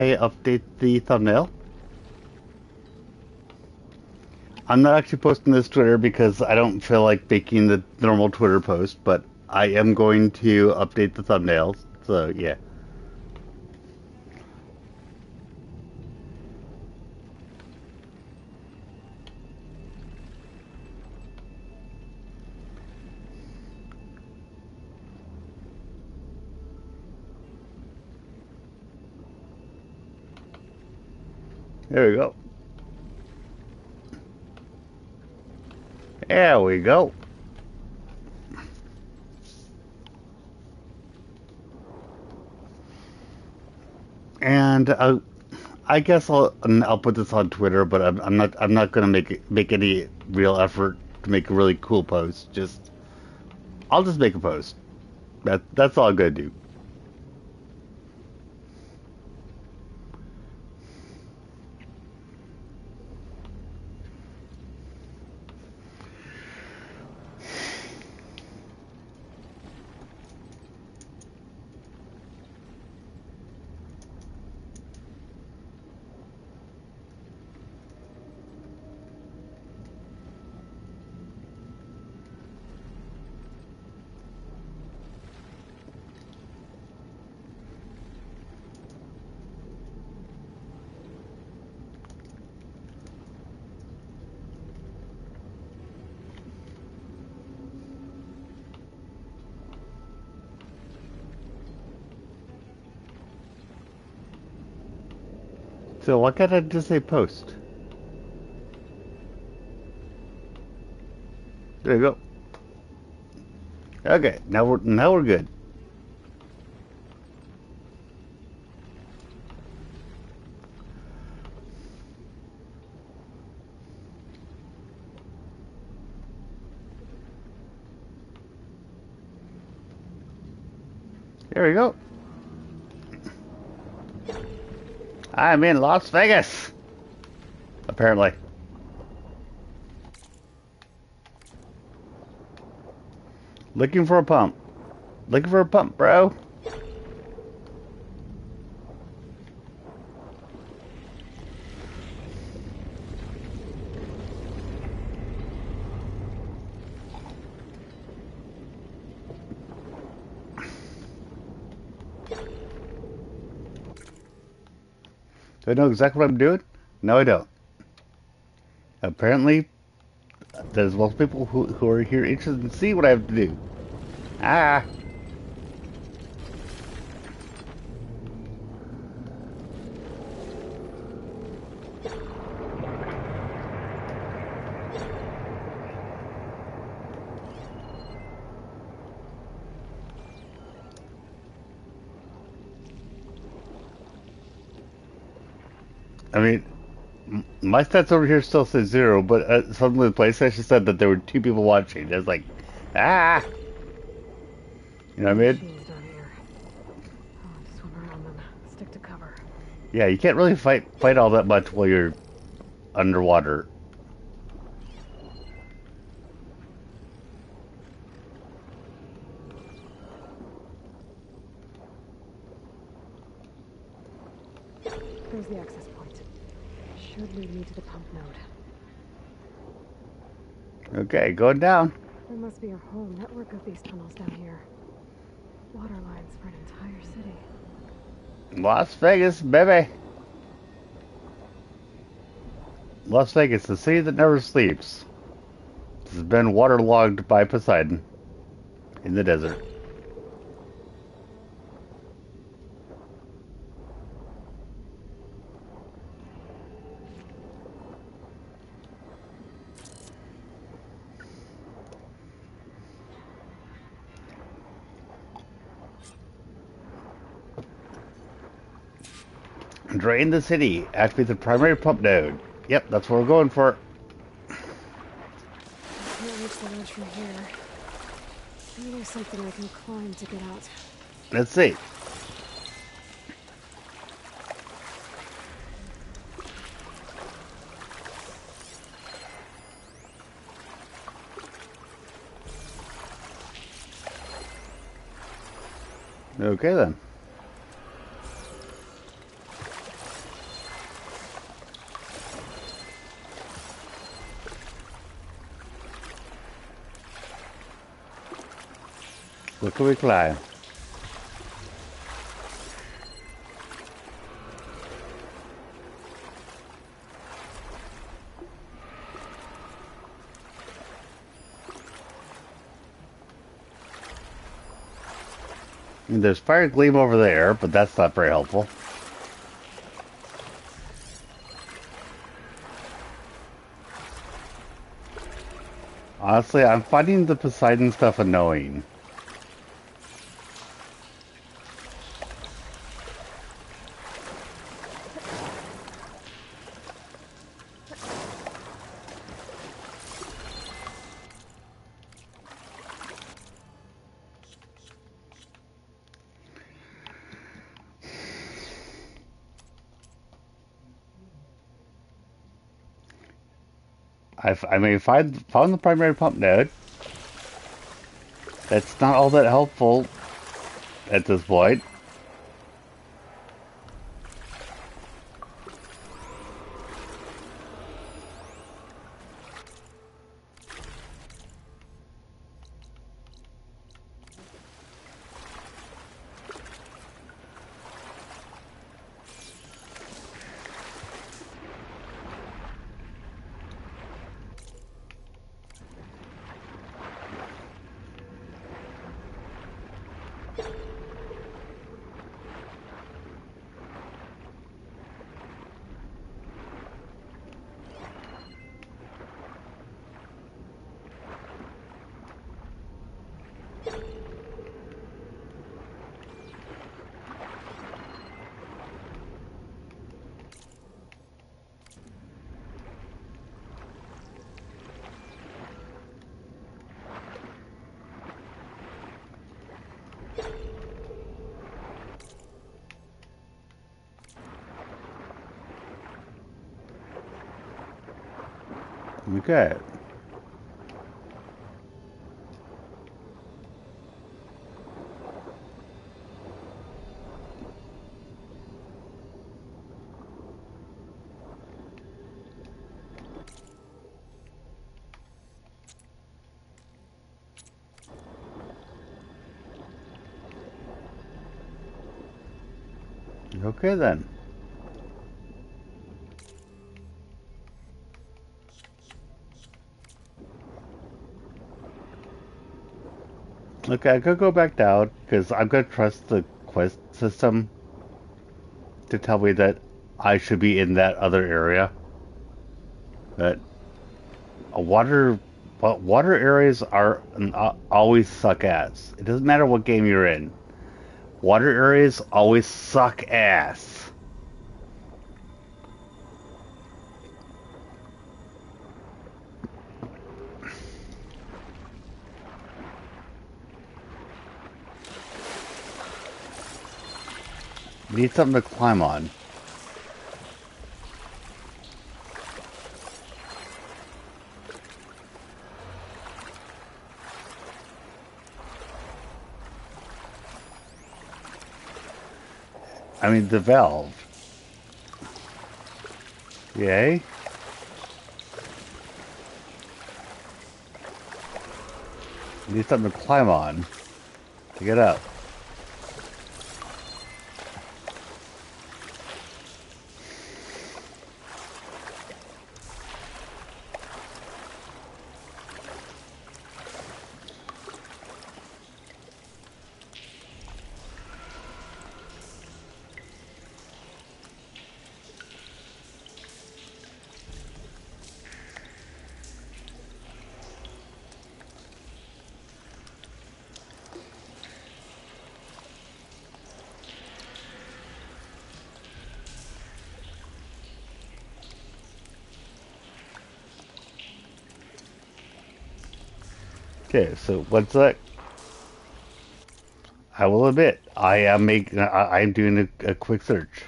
update the thumbnail. I'm not actually posting this Twitter because I don't feel like making the normal Twitter post, but I am going to update the thumbnails. So, yeah. There we go. There we go. And I guess I'll put this on Twitter, but I'm not gonna make any real effort to make a really cool post. I'll just make a post. That's all I'm gonna do. So why can't I just say post? There you go. Okay, now we're good. There we go. I'm in Las Vegas. Apparently. Looking for a pump. Looking for a pump, bro. Do I know exactly what I'm doing? No, I don't. Apparently, there's most people who are here interested in see what I have to do. Ah. I mean, my stats over here still say 0, but suddenly the PlayStation said that there were 2 people watching. I was like, ah! You know what I mean? Swim around them. Stick to cover. Yeah, you can't really fight all that much while you're underwater. There's the access point. Should lead me to the pump node. Okay, going down. There must be a whole network of these tunnels down here. Water lines for an entire city. Las Vegas, baby. Las Vegas, the city that never sleeps. This has been waterlogged by Poseidon in the desert. Drain the city. Activate the primary pump node. Yep, that's what we're going for. I can't reach the ledge from here. Maybe there's something I can climb to get out. Let's see. Okay then. Where can we climb? And there's fire gleam over there, but that's not very helpful. Honestly, I'm finding the Poseidon stuff annoying. Found the primary pump node. That's not all that helpful at this point. Okay. Okay then. Okay, I could go back down because I'm gonna trust the quest system to tell me that I should be in that other area. But water, but water areas are always suck ass. It doesn't matter what game you're in. Water areas always suck ass. You need something to climb on. I mean, the valve. Yay. You need something to climb on to get up. Okay, so what's that? I will admit, I'm doing a quick search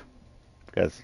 because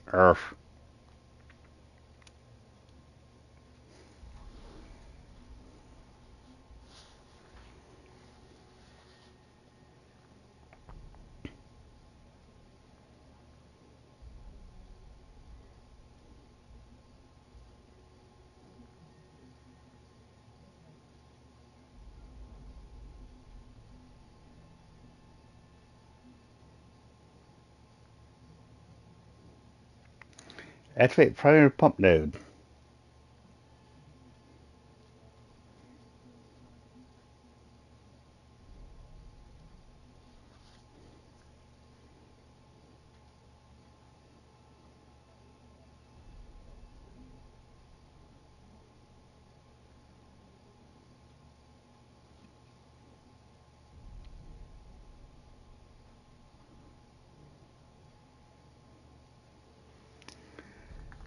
Activate primary pump node.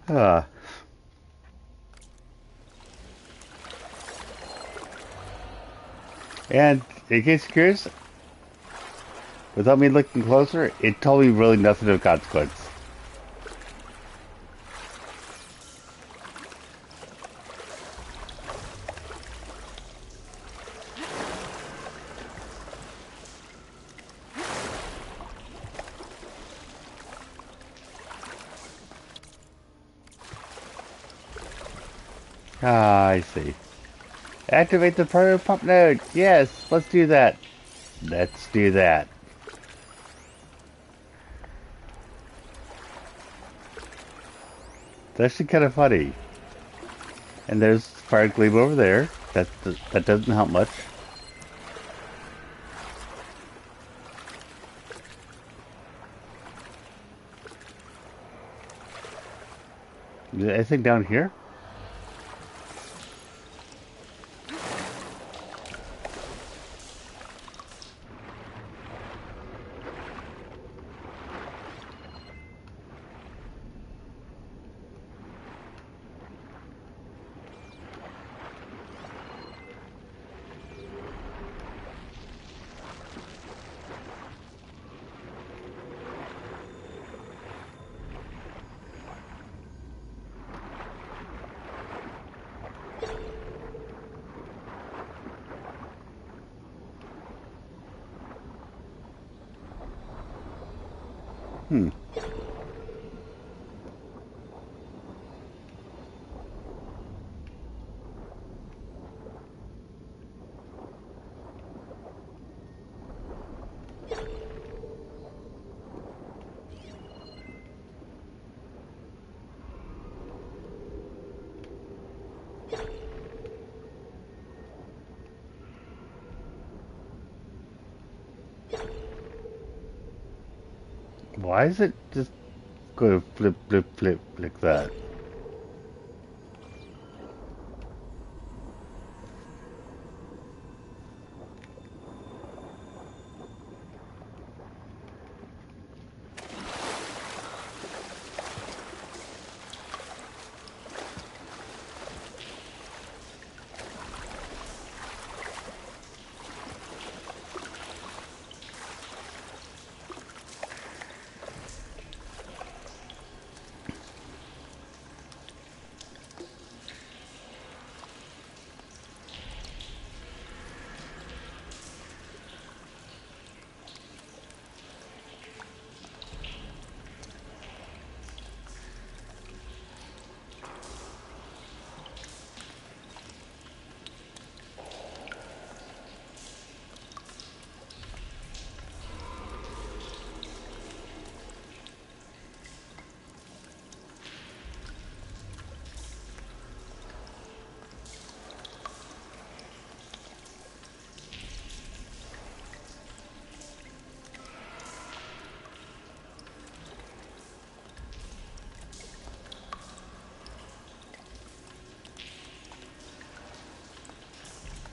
Ah. And in case you're curious, without me looking closer, it told me really nothing of consequence. Ah, I see. Activate the primary pump node. Yes, let's do that. Let's do that. It's actually kind of funny. And there's fire gleam over there. That doesn't help much. Is there anything down here? Hmm. Why is it just going to flip, flip, flip like that?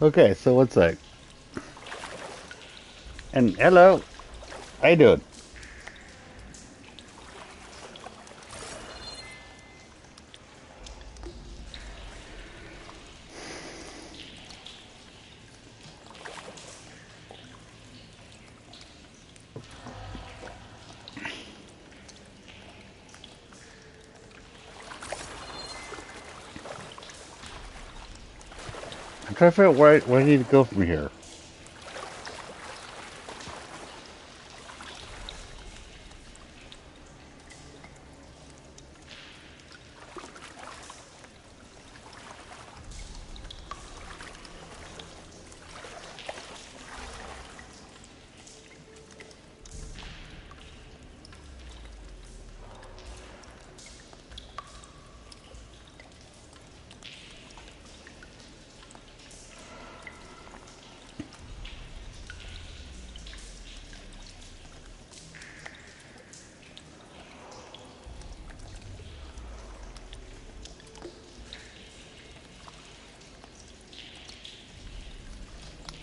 Okay, so what's that? And hello, how you doing? I'm trying to figure out where I need to go from here.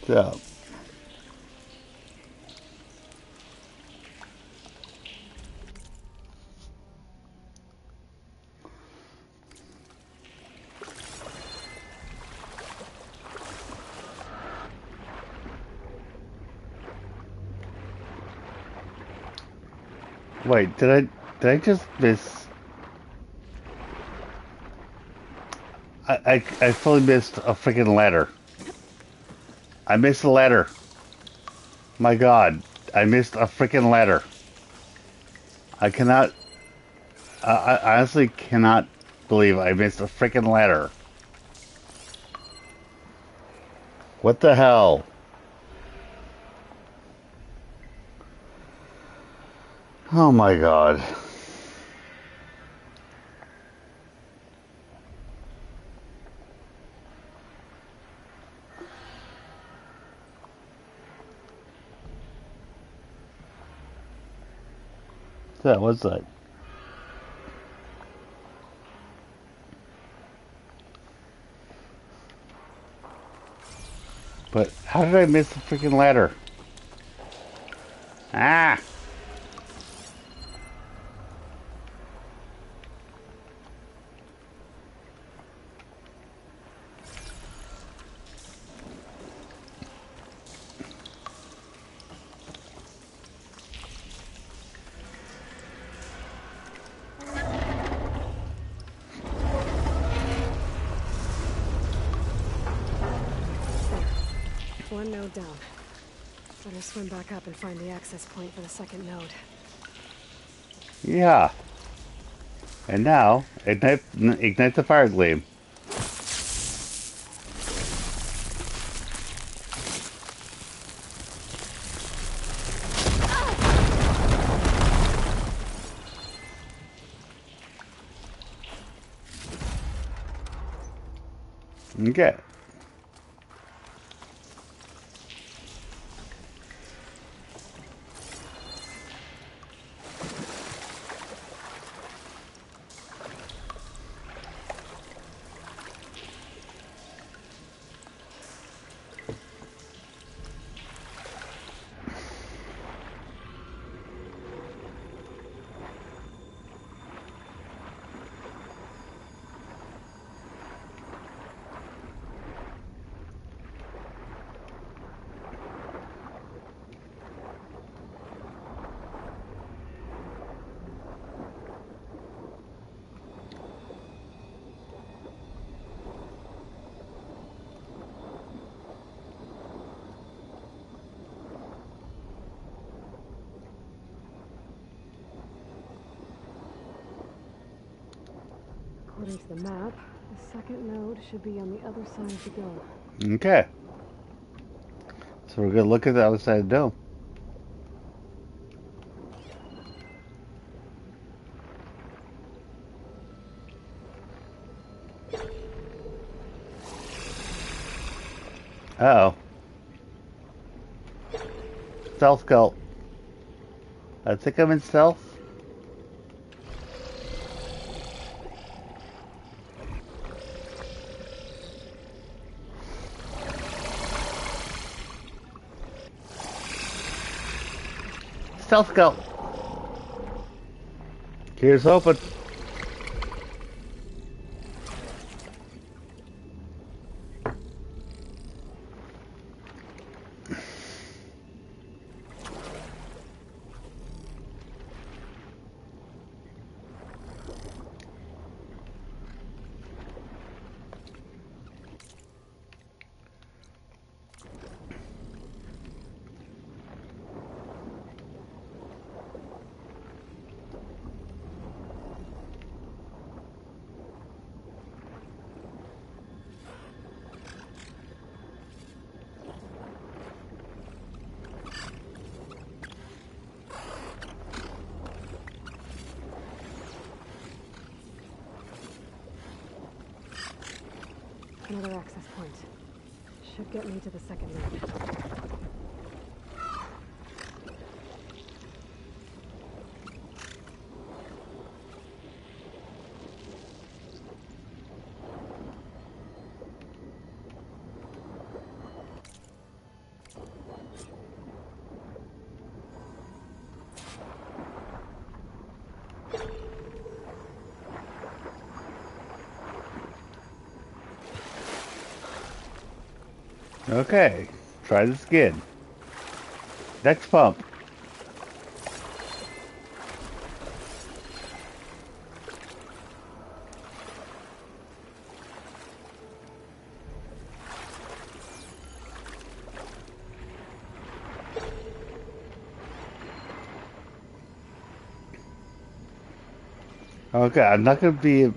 So, wait, did I just miss? I fully missed a freaking ladder. I missed a ladder. My God, I missed a freaking ladder. I cannot. I honestly cannot believe I missed a freaking ladder. What the hell? Oh my God. What's that? But how did I miss the freaking ladder? Ah! One node down. Better swim back up and find the access point for the second node. Yeah. And now, ignite the fire gleam. Okay. According to the map, the second node should be on the other side of the dome. Okay. So we're gonna look at the other side of the dome. Uh-oh. Stealth cult. I think I'm in stealth. Stealth cult. Here's open. Another access point. Should get me to the second node. Okay, try this again. Next pump. Okay, I'm not gonna be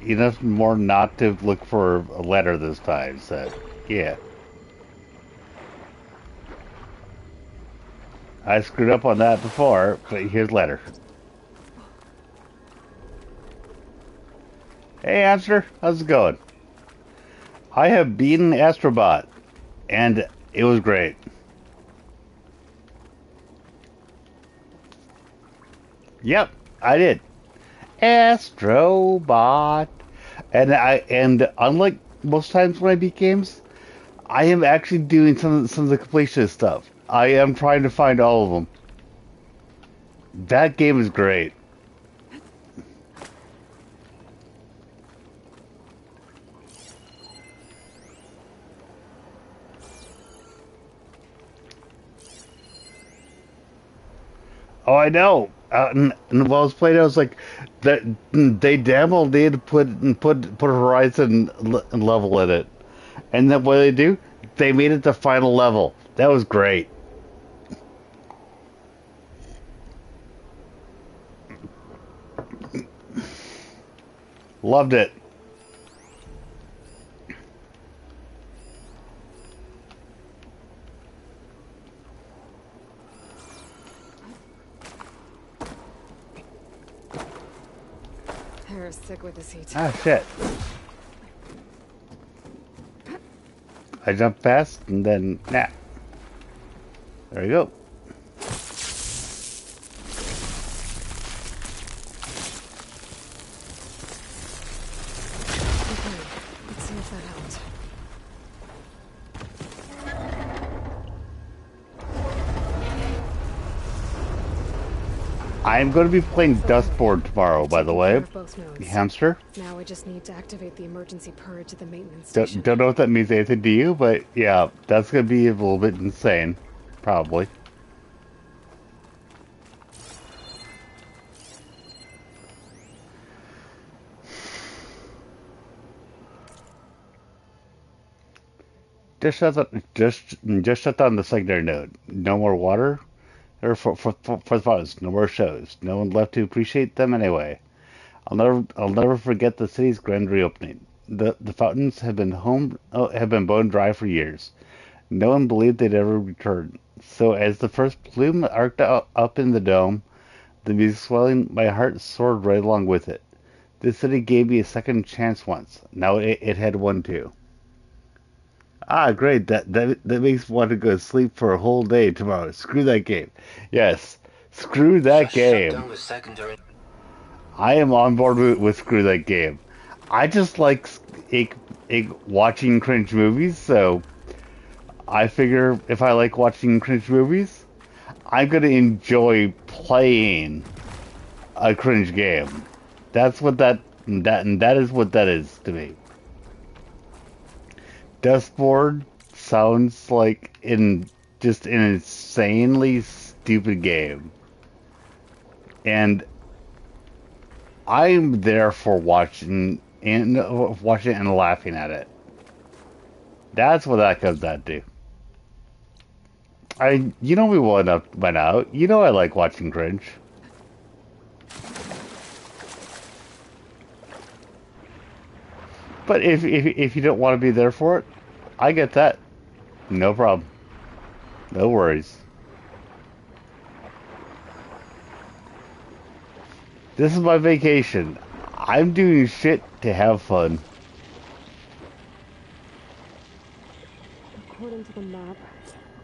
enough more not to look for a letter this time, so yeah. I screwed up on that before, but here's a letter. Hey, Hamster, how's it going? I have beaten Astrobot, and it was great. Yep, I did. Astrobot. And unlike most times when I beat games, I am actually doing some of the completionist stuff. I am trying to find all of them. That game is great. Oh, I know. And while I was playing, I was like, that they damn well did put Horizon level in it, and then what they do? They made it the final level. That was great. Loved it. Harris sick with this heat. Ah, shit. I jumped past and then, nah. There you go. Okay, let's see if that helped. I'm going to be playing Dustboard tomorrow, by the Taking care way. of both nodes. Hamster. Now I just need to activate the emergency purge at the maintenance Don't, station. don't know what that means anything to you, but yeah, that's going to be a little bit insane. Probably. Just shut down the secondary node. No more water. Or for the fuzz. No more shows. No one left to appreciate them anyway. I'll never forget the city's grand reopening. The fountains have been bone dry for years. No one believed they'd ever return. So as the first plume arced up in the dome, the music swelling, my heart soared right along with it. This city gave me a second chance once. Now it had one too. Ah, great. That makes me want to go to sleep for a whole day tomorrow. Screw that game. Yes, screw that Just shut game. down the secondary. I am on board with screw that game. I just like watching cringe movies, so I figure if I like watching cringe movies, I'm gonna enjoy playing a cringe game. That's what that is what that is to me. Dustboard sounds like just an insanely stupid game, and I'm there for watching and laughing at it. That's what that comes down to. You know me well enough by now. You know I like watching cringe. But if you don't want to be there for it, I get that. No problem. No worries. This is my vacation. I'm doing shit to have fun. According to the map,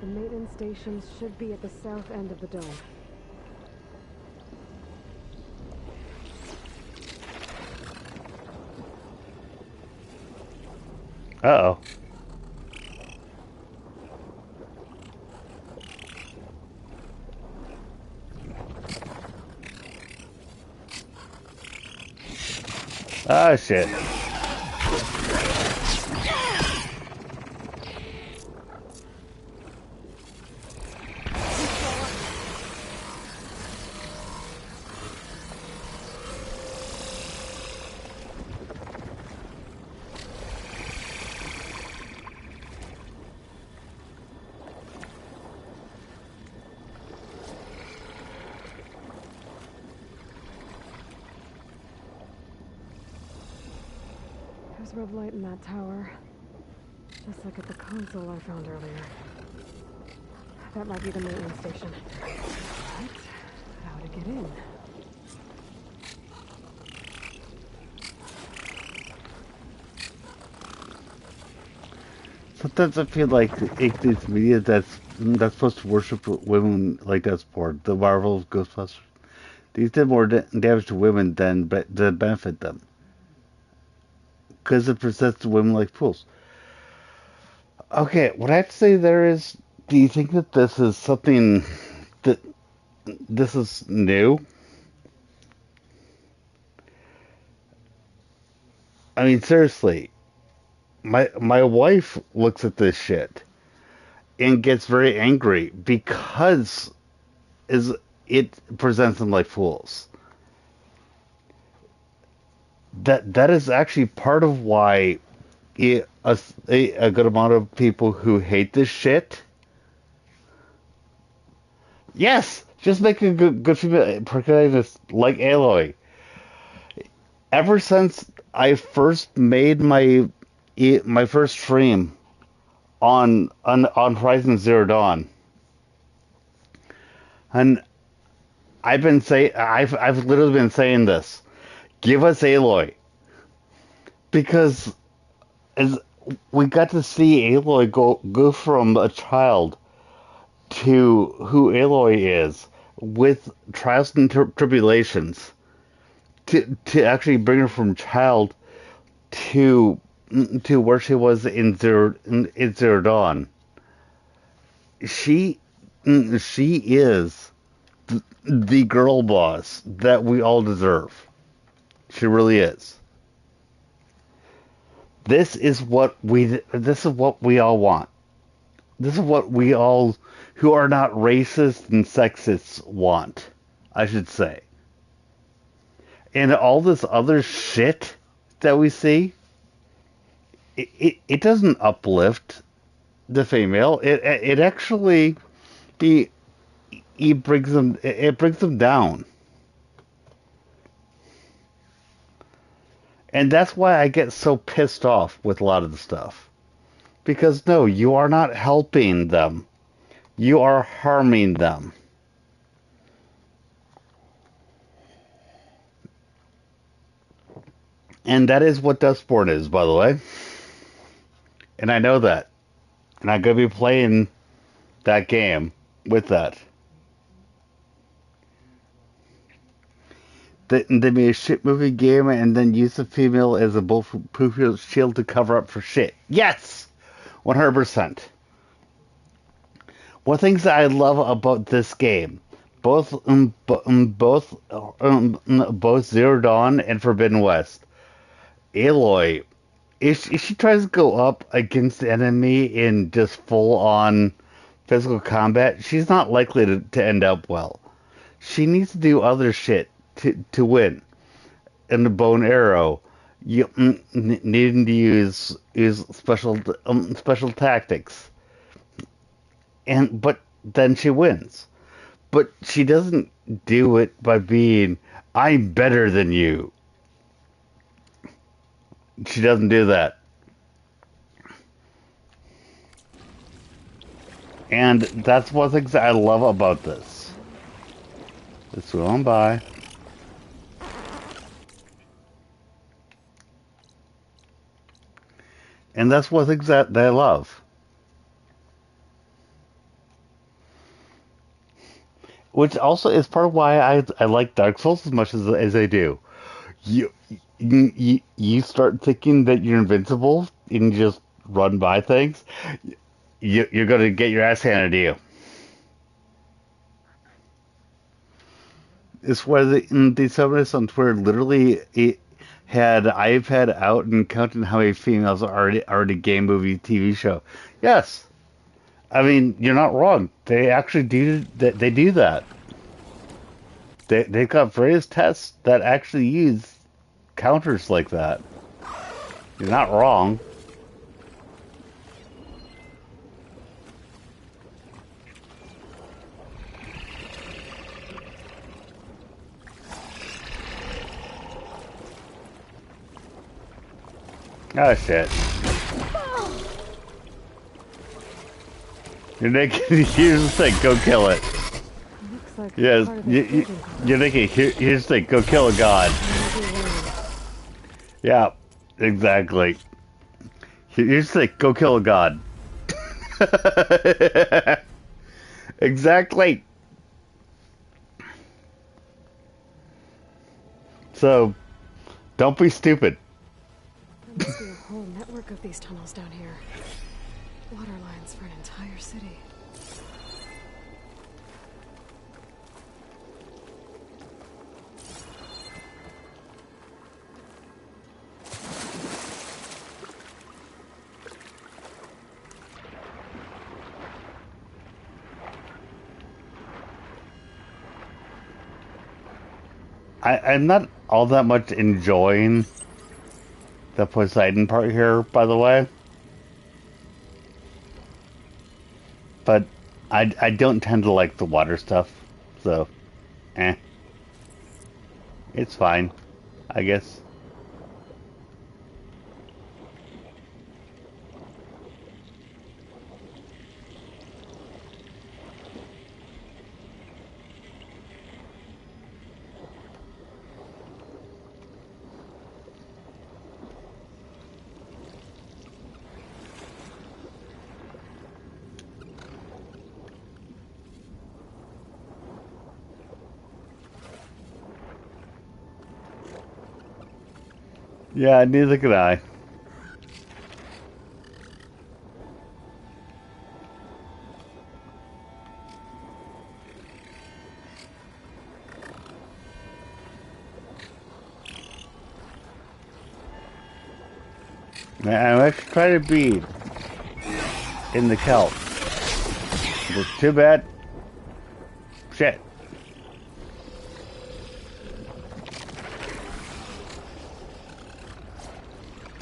the maintenance stations should be at the south end of the dome. Uh-oh. Ah, shit. There's red light in that tower. Just like at the console I found earlier. That might be the maintenance station. But how to get in? Sometimes I feel like it's media that's supposed to worship women like that's poor. The Marvel Ghostbusters. These did more damage to women than benefit them. Because it presents women like fools. Okay, what I have to say there is, do you think that this is something that this is new? I mean, seriously, my wife looks at this shit and gets very angry because is it presents them like fools. That is actually part of why a good amount of people who hate this shit. Yes, just make a good female protagonist like Aloy. Ever since I first made my first stream on Horizon Zero Dawn, and I've literally been saying this. Give us Aloy, because as we got to see Aloy go from a child to who Aloy is with trials and tribulations to actually bring her from child to where she was in Zero Dawn. She she is the girl boss that we all deserve. She really is. This is what we all want. This is what we all who are not racist and sexist want, I should say. And all this other shit that we see, it doesn't uplift the female. It actually it brings them down. And that's why I get so pissed off with a lot of the stuff. Because no, you are not helping them. You are harming them. And that is what Dustborn is, by the way. And I know that. And I'm going to be playing that game with that. They made a shit movie game and then use the female as a bulletproof shield to cover up for shit. Yes! 100%. One of the things that I love about this game, both Zero Dawn and Forbidden West, Aloy, if she tries to go up against the enemy in just full-on physical combat, she's not likely to end up well. She needs to do other shit to win. And the bow and arrow, you needing to use special tactics, but then she wins. But she doesn't do it by being, I'm better than you. She doesn't do that. And that's one of the things that I love about this. It's going by. And that's one of the things that I love. Which also is part of why I like Dark Souls as much as I do. You start thinking that you're invincible and you just run by things, you're going to get your ass handed to you. It's why the subreddits on Twitter literally I've had out and counting how many females are already game, movie, TV show. Yes. I mean, you're not wrong. They actually do that. They do that. They've got various tests that actually use counters like that. You're not wrong. Oh shit. You're naked. Here's the thing. Go kill it. Looks like Yes. part of this building collapsed. You're naked. Here's the thing. Go kill a god. Yeah. Exactly. Here's the thing. Go kill a god. Exactly. So, don't be stupid. There must be a whole network of these tunnels down here. Water lines for an entire city. I'm not all that much enjoying the Poseidon part here, by the way. But I don't tend to like the water stuff, so it's fine, I guess. Yeah, neither can I. I'm actually trying to be in the kelp. But too bad. Shit.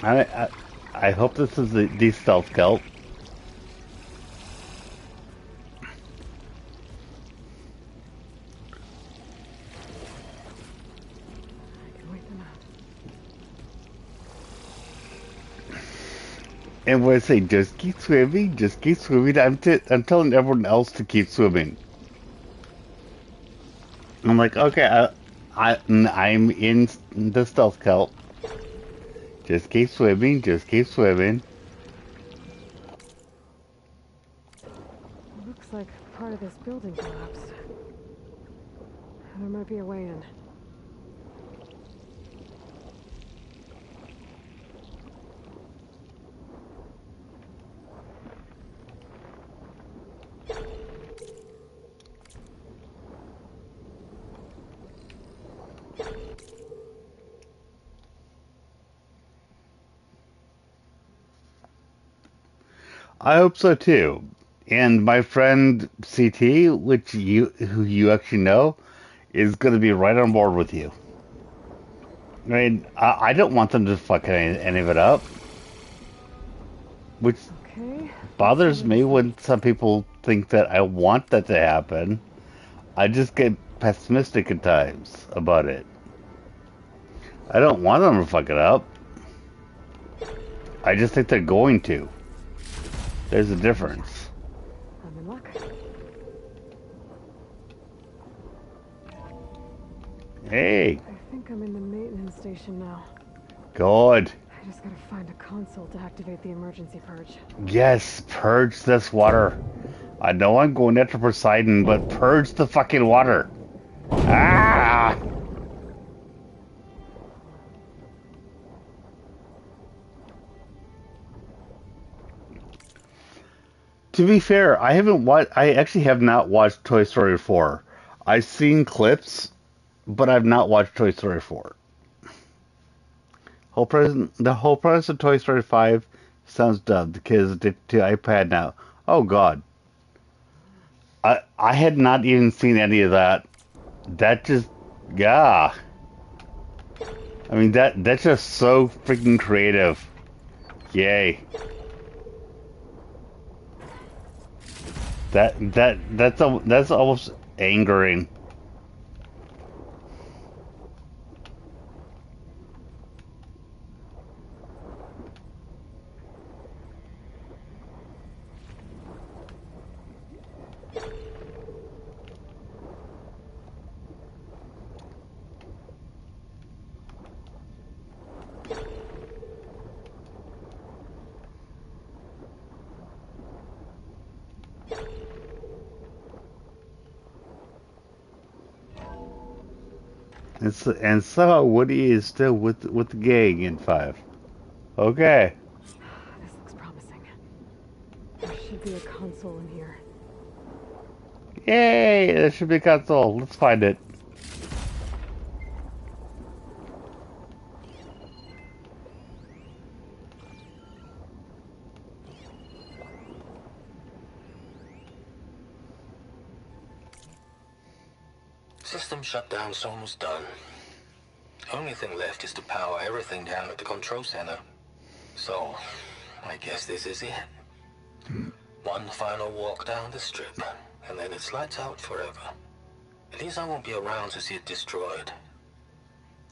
I, I hope this is the stealth kelp. I can wait them out. And when I say just keep swimming, I'm telling everyone else to keep swimming. I'm like, okay, I'm in the stealth kelp. Just keep swimming, just keep swimming. Looks like part of this building collapsed. There might be a way in. I hope so too. And my friend CT, who you actually know, is going to be right on board with you. I mean, I don't want them to fuck any of it up, which Okay. bothers me when some people think that I want that to happen. I just get pessimistic at times about it. I don't want them to fuck it up. I just think they're going to. There's a difference. I'm in luck. Hey, I think I'm in the maintenance station now. good. I just gotta find a console to activate the emergency purge. Yes, purge this water. I know I'm going after Poseidon, but purge the fucking water. Ah! To be fair, I actually have not watched Toy Story 4. I've seen clips, but I've not watched Toy Story 4. The whole premise of Toy Story 5 sounds dumb. The kids addicted to iPad now. Oh god. I had not even seen any of that. That just, yeah. I mean, that's just so freaking creative. Yay. That's almost angering. And somehow Woody is still with the gang in 5. Okay. This looks promising. There should be a console in here. Yay! There should be a console. Let's find it. System shutdown's almost done. Only thing left is to power everything down at the control center. So, I guess this is it. One final walk down the strip, and then it's lights out forever. At least I won't be around to see it destroyed.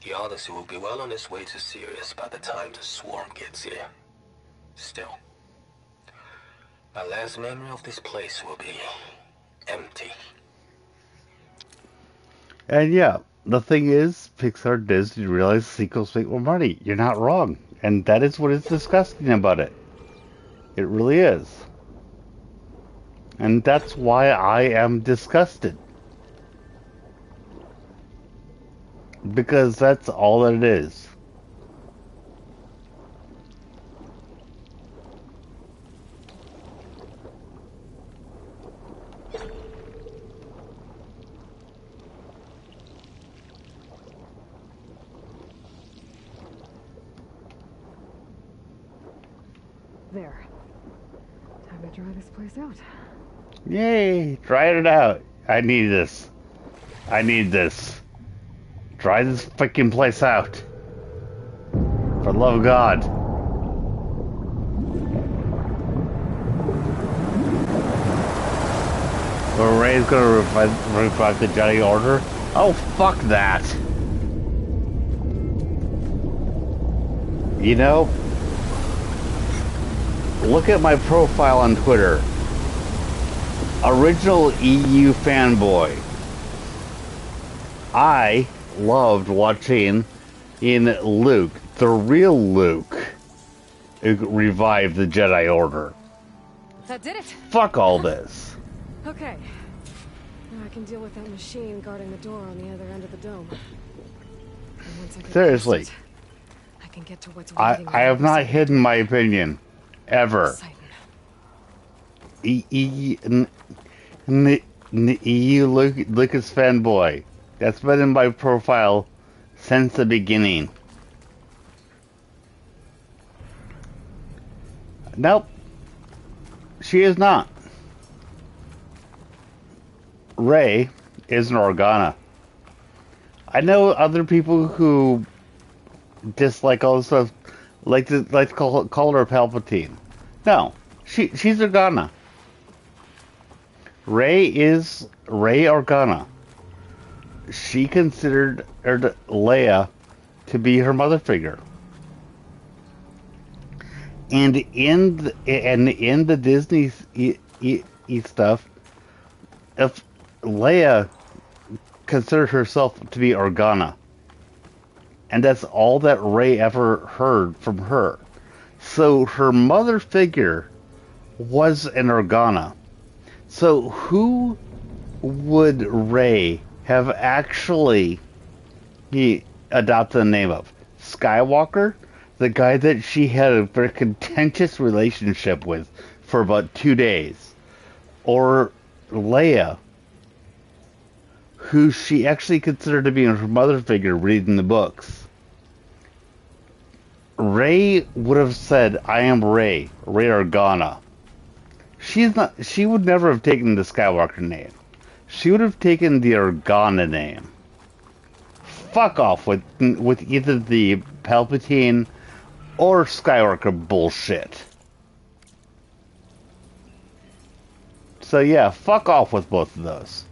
The Odyssey will be well on its way to Sirius by the time the swarm gets here. Still, my last memory of this place will be empty. And yeah, the thing is, Pixar does realize sequels make more money. You're not wrong. And that is what is disgusting about it. It really is. And that's why I am disgusted. Because that's all that it is. There. Time to dry this place out. Yay! Try it out. I need this. I need this. Try this freaking place out. For the love of God. Or Ray's gonna revive the Jedi Order? Oh, fuck that. You know, look at my profile on Twitter. Original EU fanboy. I loved watching in Luke, the real Luke, revive the Jedi Order. That did it. Fuck all this. Okay. Now I can deal with that machine guarding the door on the other end of the dome. And once I get Seriously. past it, I can get to what's I waiting have not hidden my opinion. Ever. EU Lucas fanboy. That's been in my profile since the beginning. Nope. She is not. Rey is an Organa. I know other people who dislike all this stuff, like to call her Palpatine. No, she's Organa. Rey Organa. She considered Leia to be her mother figure. And in the Disney stuff, if Leia considered herself to be Organa, and that's all that Rey ever heard from her. So her mother figure was an Organa. So who would Rey have actually adopted the name of? Skywalker? The guy that she had a very contentious relationship with for about 2 days. Or Leia, who she actually considered to be her mother figure reading the books. Rey would have said, I am Rey Organa. She would never have taken the Skywalker name. She would have taken the Organa name. Fuck off with either the Palpatine or Skywalker bullshit. So yeah, fuck off with both of those.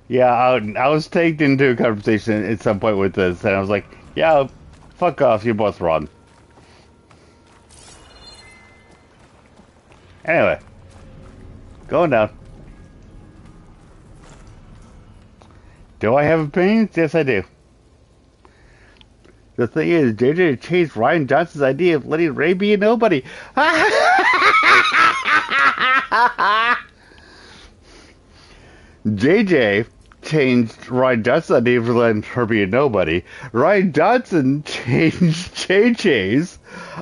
Yeah, I was taken into a conversation at some point with this, and I was like, yeah, fuck off, you're both wrong. Anyway, going down. Do I have opinions? Yes, I do. The thing is, JJ changed Ryan Johnson's idea of letting Rey be a nobody. JJ changed Rian Johnson idea for letting her be a nobody. Rian Johnson changed JJ's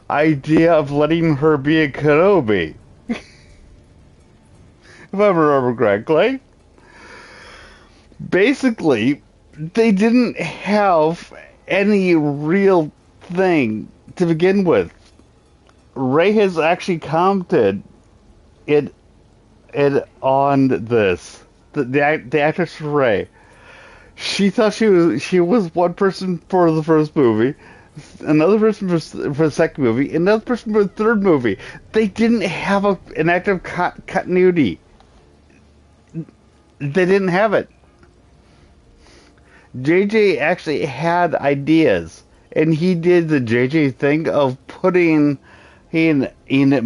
idea of letting her be a Kenobi. If I remember correctly. Basically, they didn't have any real thing to begin with. Ray has actually commented it on this. The actress Ray. She thought she was one person for the first movie, another person for the second movie, another person for the third movie. They didn't have an active continuity. They didn't have it. JJ actually had ideas, and he did the JJ thing of putting in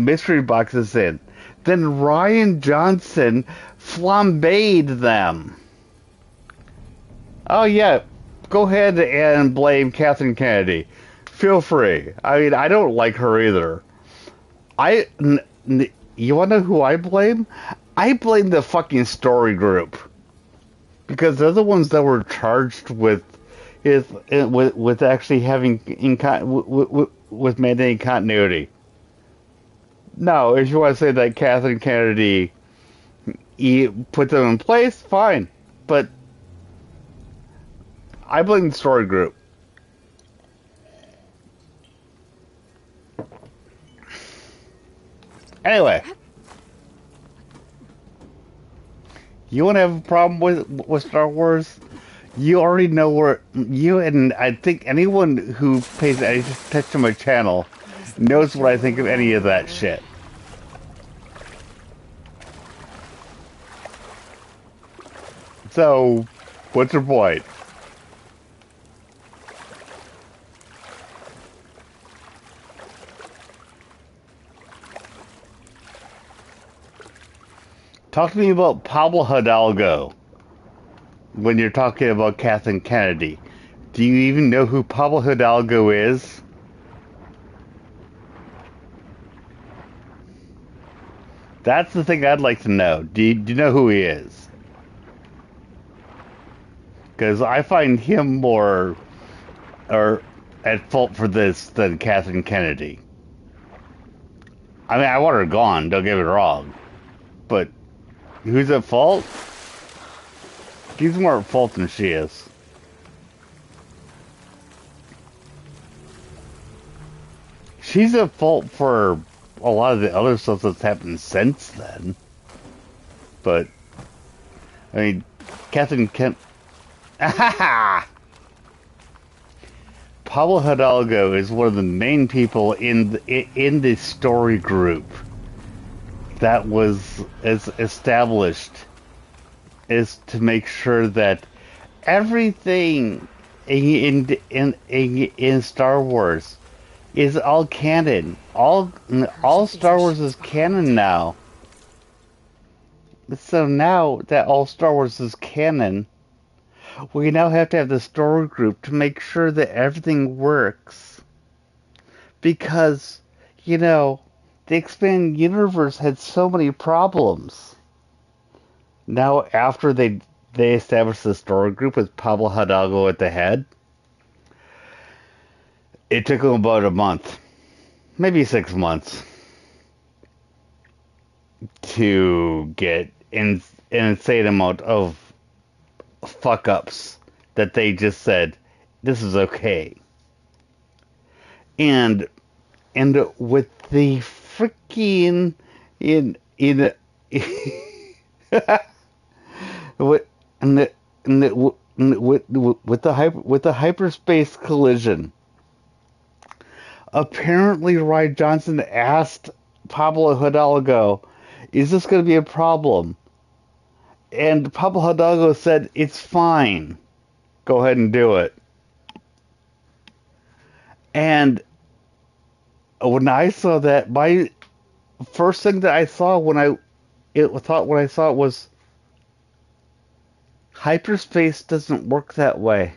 mystery boxes in. Then Rian Johnson flambéed them. Oh yeah, go ahead and blame Kathleen Kennedy. Feel free. I mean, I don't like her either. You wanna know who I blame? I blame the fucking story group. Because they're the ones that were charged with actually having with mandating continuity. No, if you want to say that Kathleen Kennedy put them in place, fine. But I blame the story group. Anyway. You want to have a problem with Star Wars? You already know where you and I think anyone who pays any attention to my channel knows what I think of any of that shit. So, what's your point? Talk to me about Pablo Hidalgo when you're talking about Kathleen Kennedy. Do you even know who Pablo Hidalgo is? That's the thing I'd like to know. Do you know who he is? Because I find him more at fault for this than Kathleen Kennedy. I mean, I want her gone, don't get me wrong. But who's at fault? He's more at fault than she is. She's at fault for a lot of the other stuff that's happened since then. But, I mean, Kathleen Pablo Hidalgo is one of the main people in the story group that was established is to make sure that everything in Star Wars is all canon. All Star Wars is canon now. So now that all Star Wars is canon, we now have to have the story group to make sure that everything works. Because, you know, the expanded universe had so many problems. Now, after they established the story group with Pablo Hidalgo at the head, it took them about a month, maybe 6 months, to get an insane amount of fuck-ups that they just said, this is okay. And with the freaking with the hyperspace collision, apparently Rian Johnson asked Pablo Hidalgo, is this going to be a problem? And Pablo Hidalgo said, it's fine. Go ahead and do it. And when I saw that, my first thing that I saw when I saw it was, hyperspace doesn't work that way.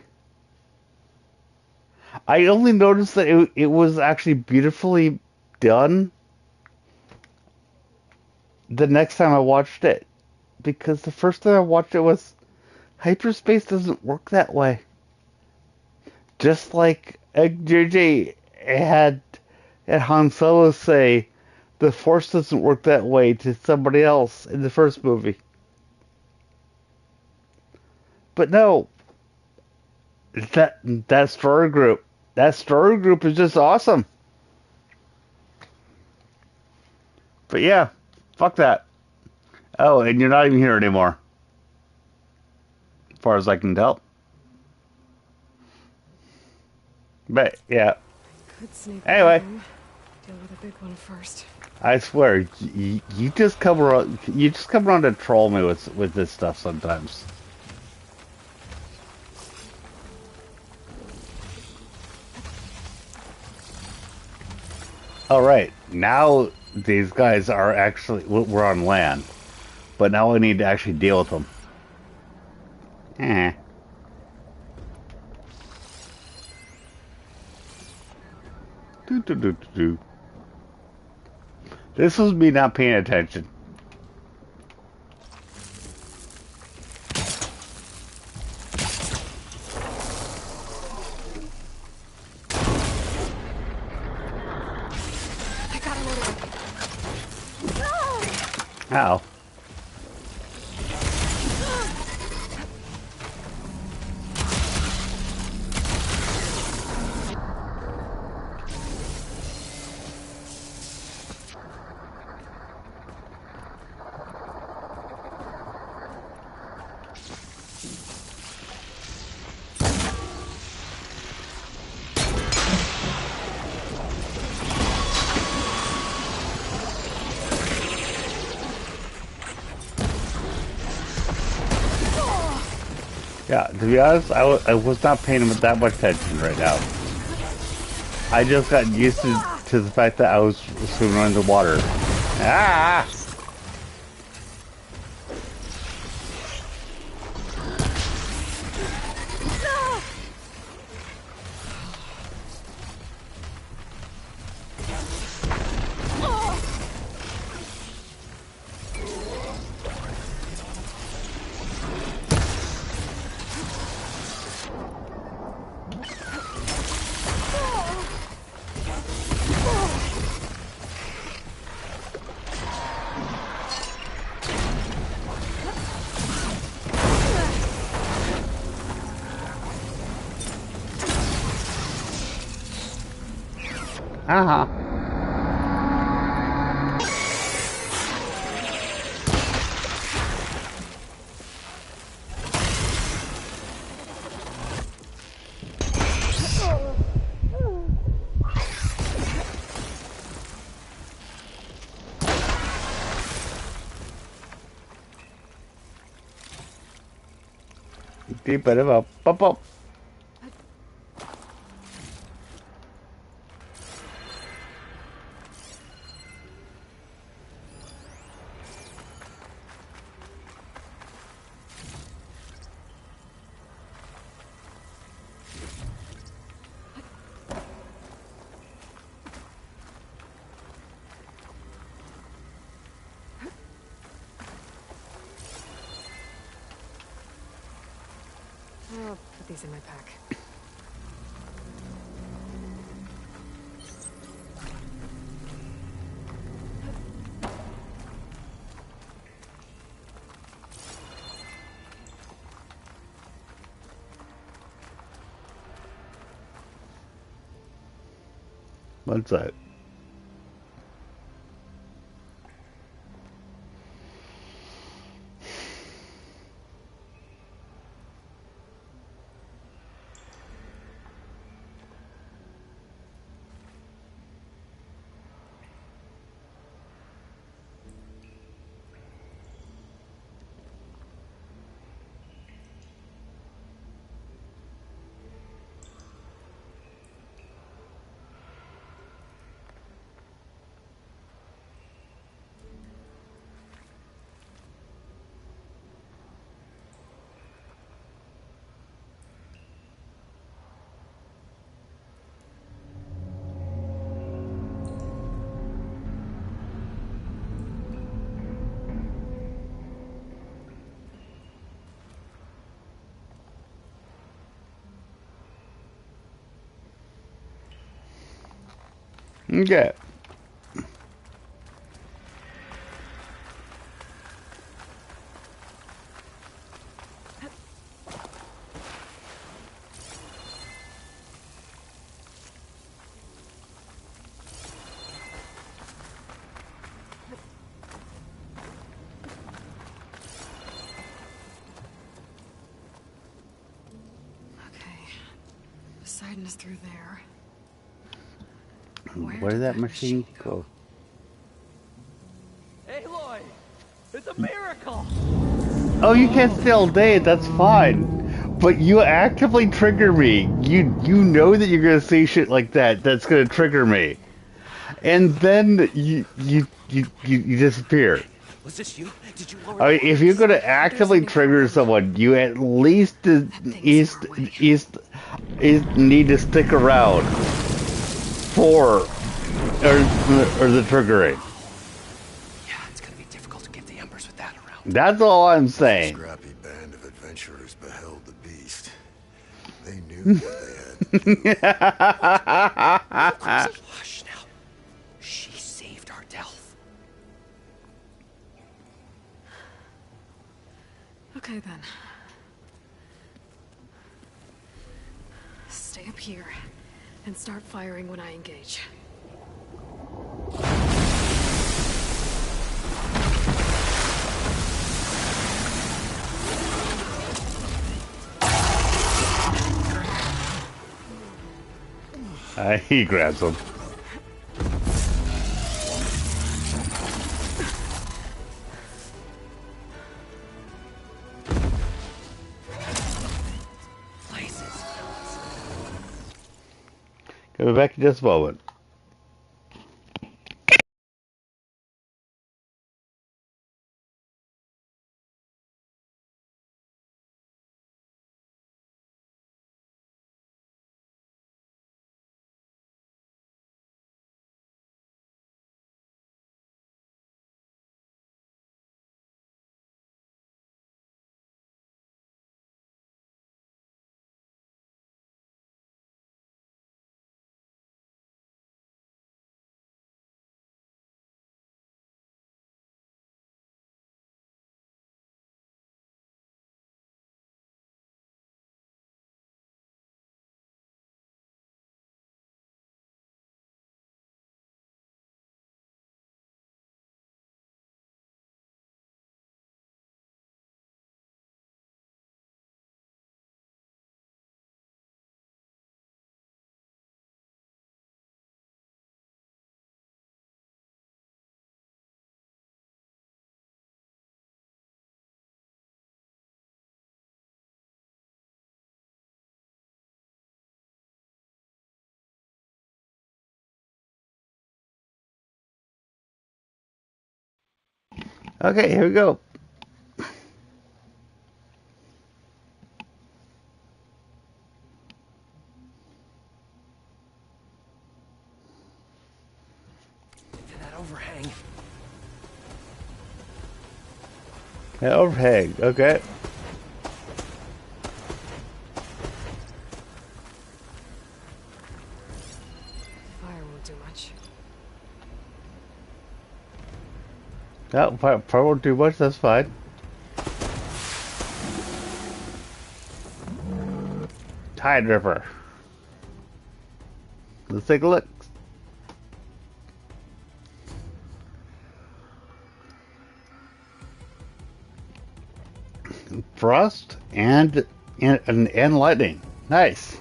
I only noticed that it was actually beautifully done the next time I watched it. Because the first time I watched it was Hyperspace doesn't work that way. Just like JJ had Han Solo say, the Force doesn't work that way to somebody else in the first movie. But no, that story group is just awesome. But yeah, fuck that. Oh, and you're not even here anymore, as far as I can tell. But yeah. Could sneak Anyway, in. Deal with the big one first. I swear, you just come around. You just come around to troll me with this stuff sometimes. All right, now these guys are actually we're on land, but now we need to actually deal with them. Eh. Do, do, do, do, do. This was me not paying attention. I got him over. Ow. Yeah, to be honest, I was not paying him that much attention right now. I just got used to the fact that I was swimming under the water. Ah! Uh-huh. Deep bit of a pop up. I'll put these in my pack. What's that? Okay. Poseidon is through there. Where did that machine go? Aloy! It's a miracle! Oh, you can't stay all day. That's fine. But you actively trigger me. You know that you're gonna say shit like that. That's gonna trigger me, and then you disappear. Was this you? Did you lower I mean, the if you're lights? gonna actively trigger someone, you at least need to stick around for or the triggering. Yeah, it's gonna be difficult to get the embers with that around. That's all I'm saying. Scrappy band of adventurers beheld the beast. They knew what they had to do. Hush now. She saved our Delph. Okay then. Stay up here and start firing when I engage. He grabs him. Go back in just a moment. Okay, here we go. To that overhang. Yeah, overhang. Okay. Fire won't do much. Yeah, probably won't do much. That's fine. Tide Ripper. Let's take a look. Frost and lightning. Nice.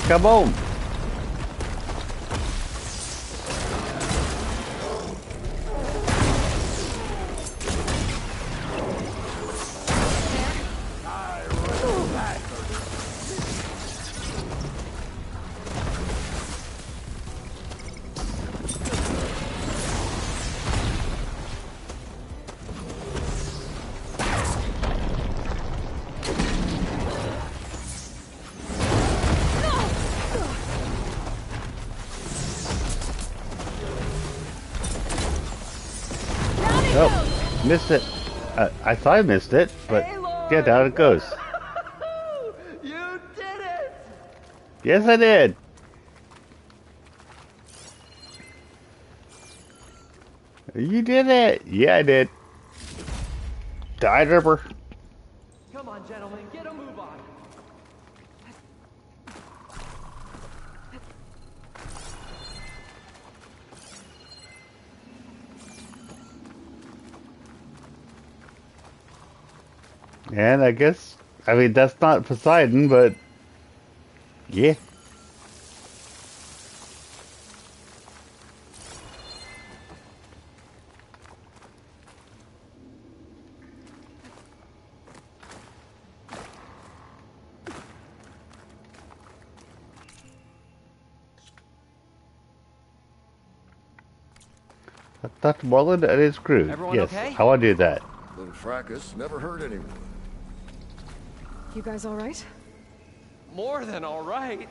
Come on. Missed it. I thought I missed it, but yeah, down it goes. You did it! Yes, I did. You did it. Yeah, I did. Died Ripper. Come on, gentlemen, get a move on. And I guess, I mean, that's not Poseidon, but yeah. Dr. Moreland and his crew. Everyone Yes, okay? I want to do that. Little fracas never hurt anyone. You guys all right? More than all right.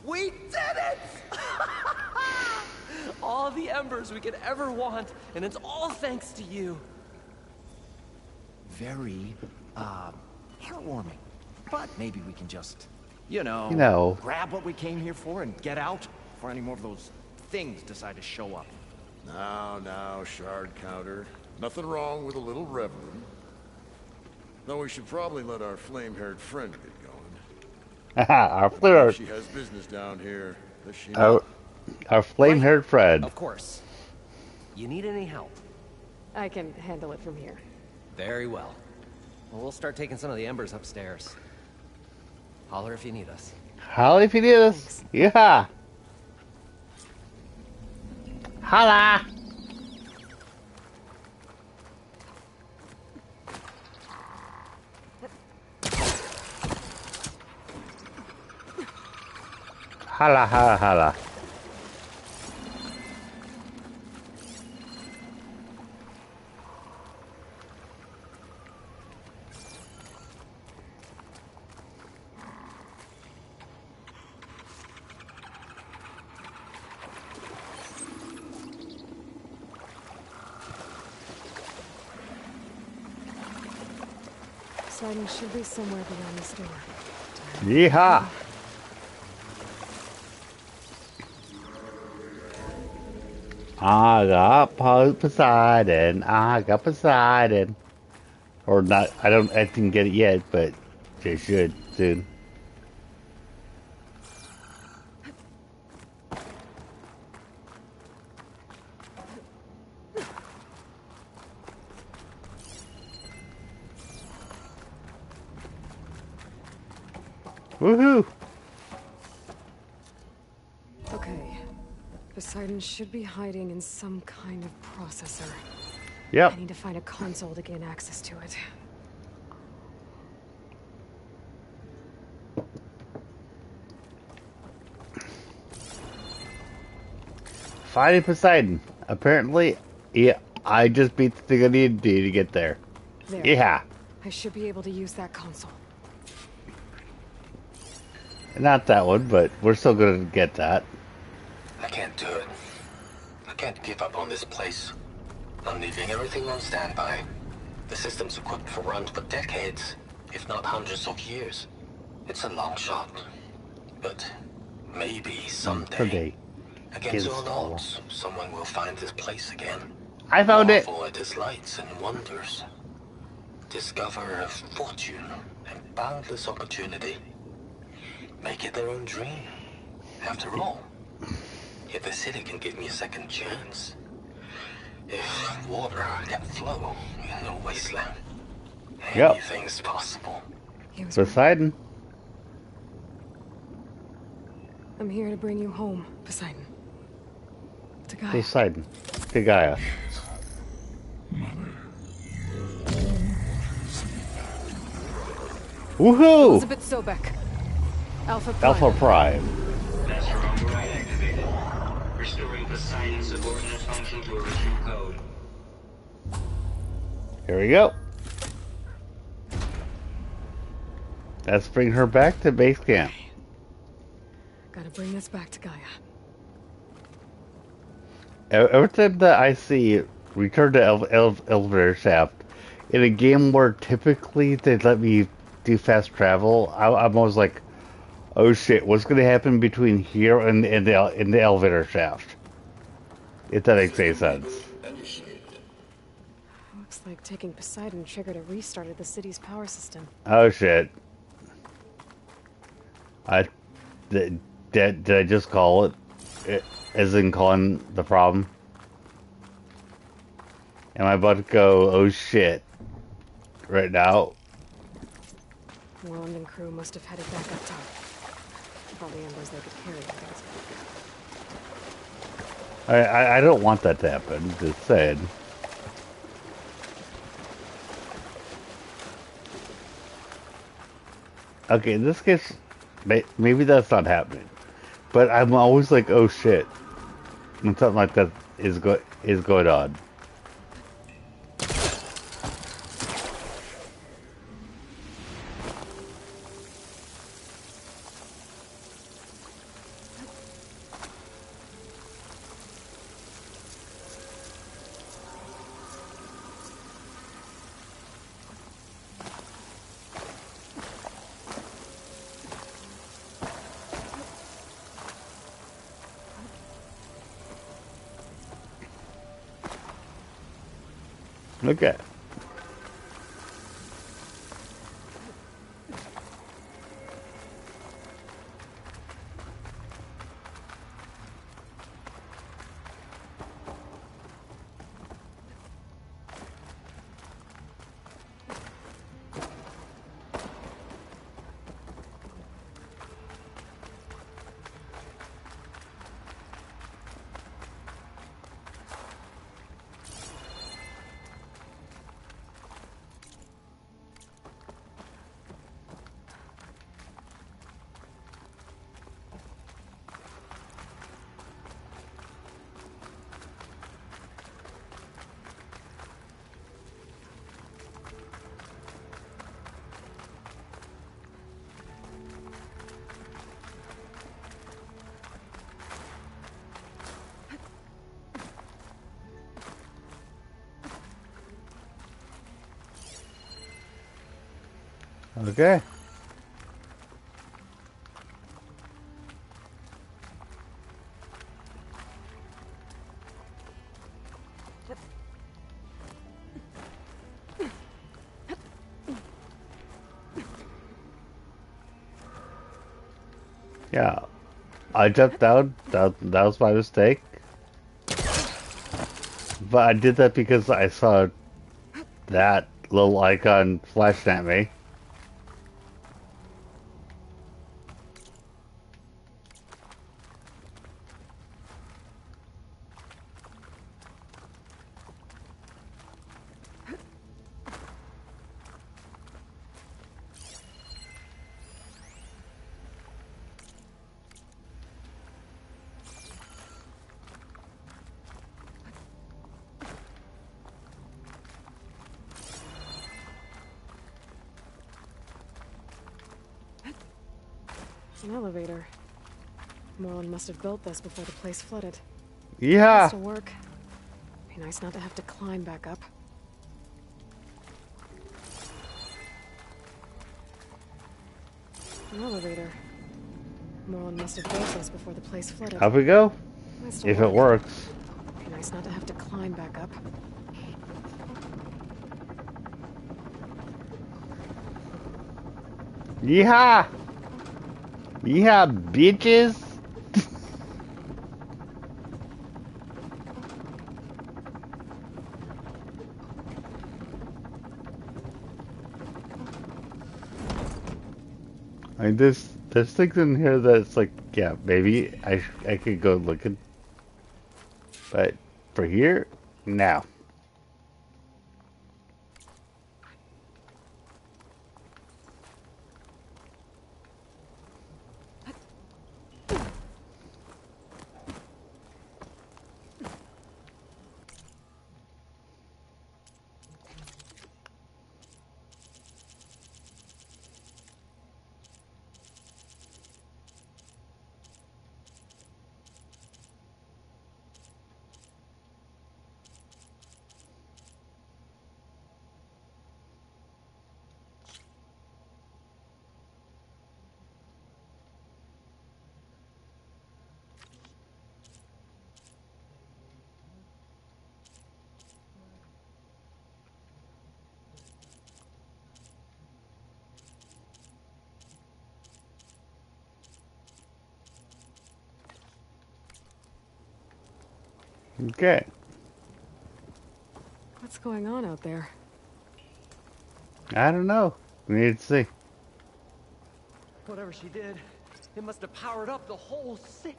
We did it! All the embers we could ever want, and it's all thanks to you. Very, heartwarming. But maybe we can just, you know, You know. grab what we came here for and get out before any more of those things decide to show up. Now, shard counter. Nothing wrong with a little reverend. Though we should probably let our flame-haired friend get going. Our flare, She has business down here, does she not? our flame-haired friend. Of course. You need any help? I can handle it from here. Very well. Well, we'll start taking some of the embers upstairs. Holler if you need us. Holla if you need us. Yeah. Holla. Holla, holla, holla. Poseidon should be somewhere beyond this door. Yeehaw. I got Poseidon. I got Poseidon. Or not. I didn't get it yet, but they should soon. Woohoo! Okay. Poseidon should be hiding in some kind of processor. Yep. I need to find a console to gain access to it. Fighting Poseidon. Apparently, yeah, I just beat the thing I needed to do to get there. There. Yeah. I should be able to use that console. Not that one, but we're still gonna get that. I can't do it. I can't give up on this place. I'm leaving everything on standby. The system's equipped for runs for decades, if not hundreds of years. It's a long shot. But maybe someday, Someday. against Against all all odds, someone will find this place again. I found it. Marvel at its lights and wonders. Discover a fortune and boundless opportunity. Make it their own dream. After all, if the city can give me a second chance, if water can flow in the wasteland, Yep. anything's possible. He was right. Poseidon. I'm here to bring you home, Poseidon. To Gaia. Poseidon. To Gaia. Woohoo! Elizabeth Sobek. Alpha Prime. Alpha Prime. Master override activated. Restoring Poseidon's subordinate function to original code. Here we go. Let's bring her back to base camp. Gotta bring this back to Gaia. Every time that I see Return to elevator shaft. In a game where typically they let me do fast travel, I'm always like, oh shit, what's gonna happen between here and the elevator shaft? If that makes any sense. Looks like taking Poseidon triggered a restart of the city's power system. Oh shit. I did I just call it? As in calling the problem? Am I about to go, oh shit, right now? Roland and crew must have headed back up top. Probably embers they could carry things back. I don't want that to happen, just saying. Okay, in this case, maybe that's not happening. But I'm always like, oh shit, when something like that is going on. Okay. Okay. Yeah, I jumped down. That was my mistake. But I did that because I saw that little icon flashing at me. An elevator. Moreland must have built this before the place flooded. Yeah. Has to work. Be nice not to have to climb back up. An elevator. Moreland must have built this before the place flooded. Up we go. Has to If it work. works. Be nice not to have to climb back up. Yeehaw! Yeehaw, bitches! I mean, there's things in here that's like, yeah, maybe I could go looking, but for here, no. Okay. What's going on out there? I don't know. We need to see. Whatever she did, it must have powered up the whole city.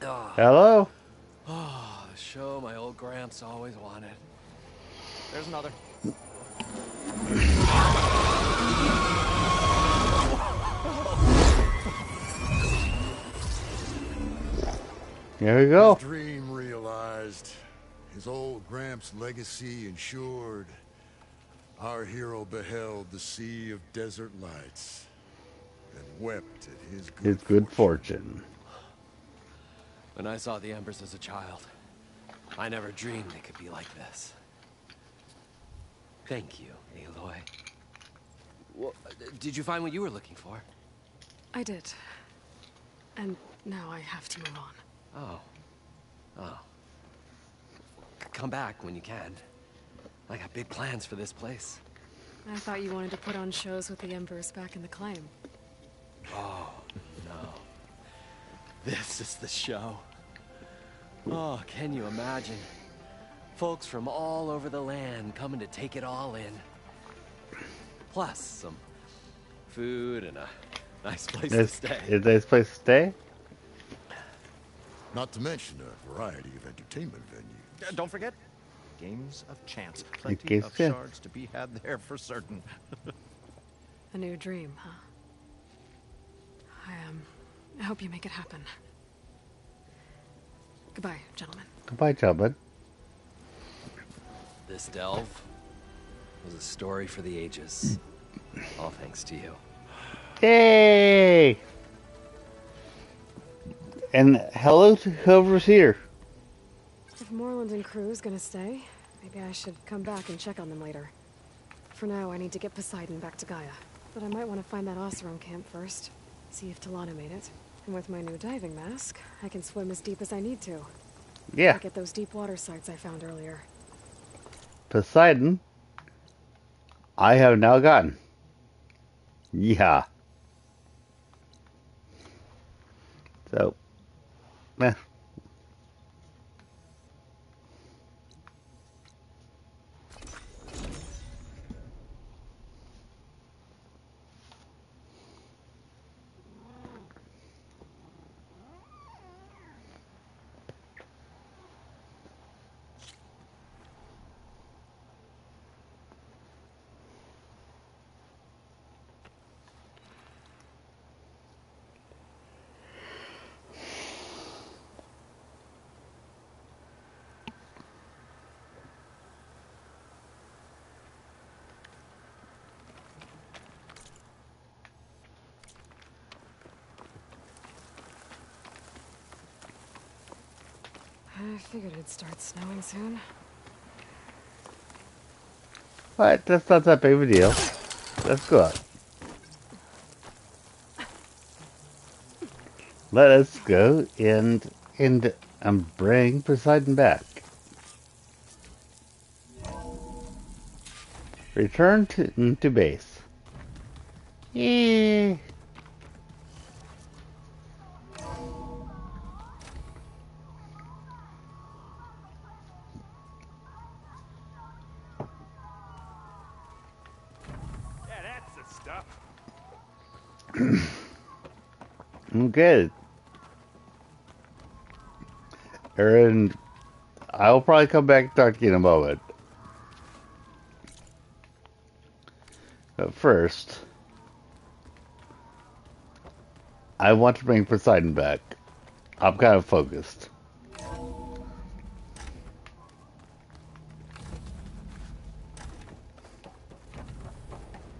Hello? Oh, the show my old Gramps always wanted. There's another. Here we go. His dream realized. His old Gramps' legacy ensured. Our hero beheld the sea of desert lights and wept at his His good fortune. When I saw the embers as a child, I never dreamed they could be like this. Thank you, Aloy. Well, did you find what you were looking for? I did. And now I have to move on. Oh. Oh. Come back when you can. I got big plans for this place. I thought you wanted to put on shows with the Embers back in the claim. Oh, no. This is the show. Oh, can you imagine? Folks from all over the land coming to take it all in. Plus some food and a nice place to stay. Is a nice place to stay? Not to mention a variety of entertainment venues. Don't forget, games of chance. Plenty games of of chance. shards to be had there for certain. A new dream, huh? I hope you make it happen. Goodbye, gentlemen. Goodbye, gentlemen. This delve was a story for the ages. All thanks to you. Yay! And hello to whoever's here. If Moreland and crew's gonna stay, maybe I should come back and check on them later. For now, I need to get Poseidon back to Gaia. But I might want to find that Oseram camp first. See if Talana made it. And with my new diving mask, I can swim as deep as I need to. Yeah. Look at those deep water sites I found earlier. Poseidon, I have now gotten. Yeah. So, meh. I figured it'd start snowing soon. But that's not that big of a deal. Let's go out. Let us go and bring Poseidon back. Return to base. Yeah. Okay. And I'll probably come back and talk to you in a moment. But first, I want to bring Poseidon back. I'm kind of focused.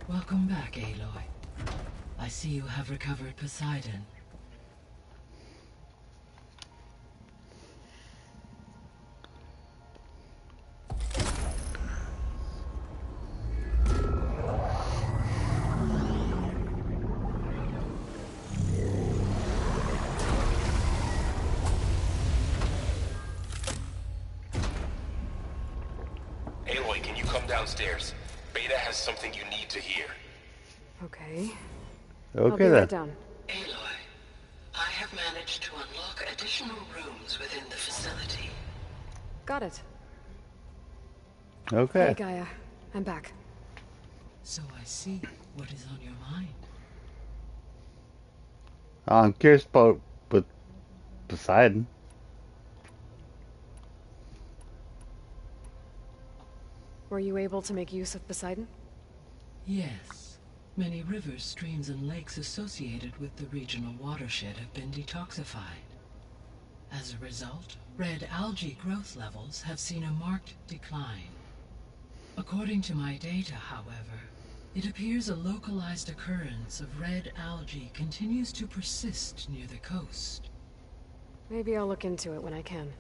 Welcome back, Aloy. I see you have recovered Poseidon. Aloy, can you come downstairs? Beta has something you need to hear. Okay. Okay I'll be then. right down. Aloy, I have managed to unlock additional rooms within the facility. Got it. Okay. Hey, Gaia. I'm back. So I see what is on your mind. I'm curious about with Poseidon. Were you able to make use of Poseidon? Yes. Many rivers, streams, and lakes associated with the regional watershed have been detoxified. As a result, red algae growth levels have seen a marked decline. According to my data, however, it appears a localized occurrence of red algae continues to persist near the coast. Maybe I'll look into it when I can.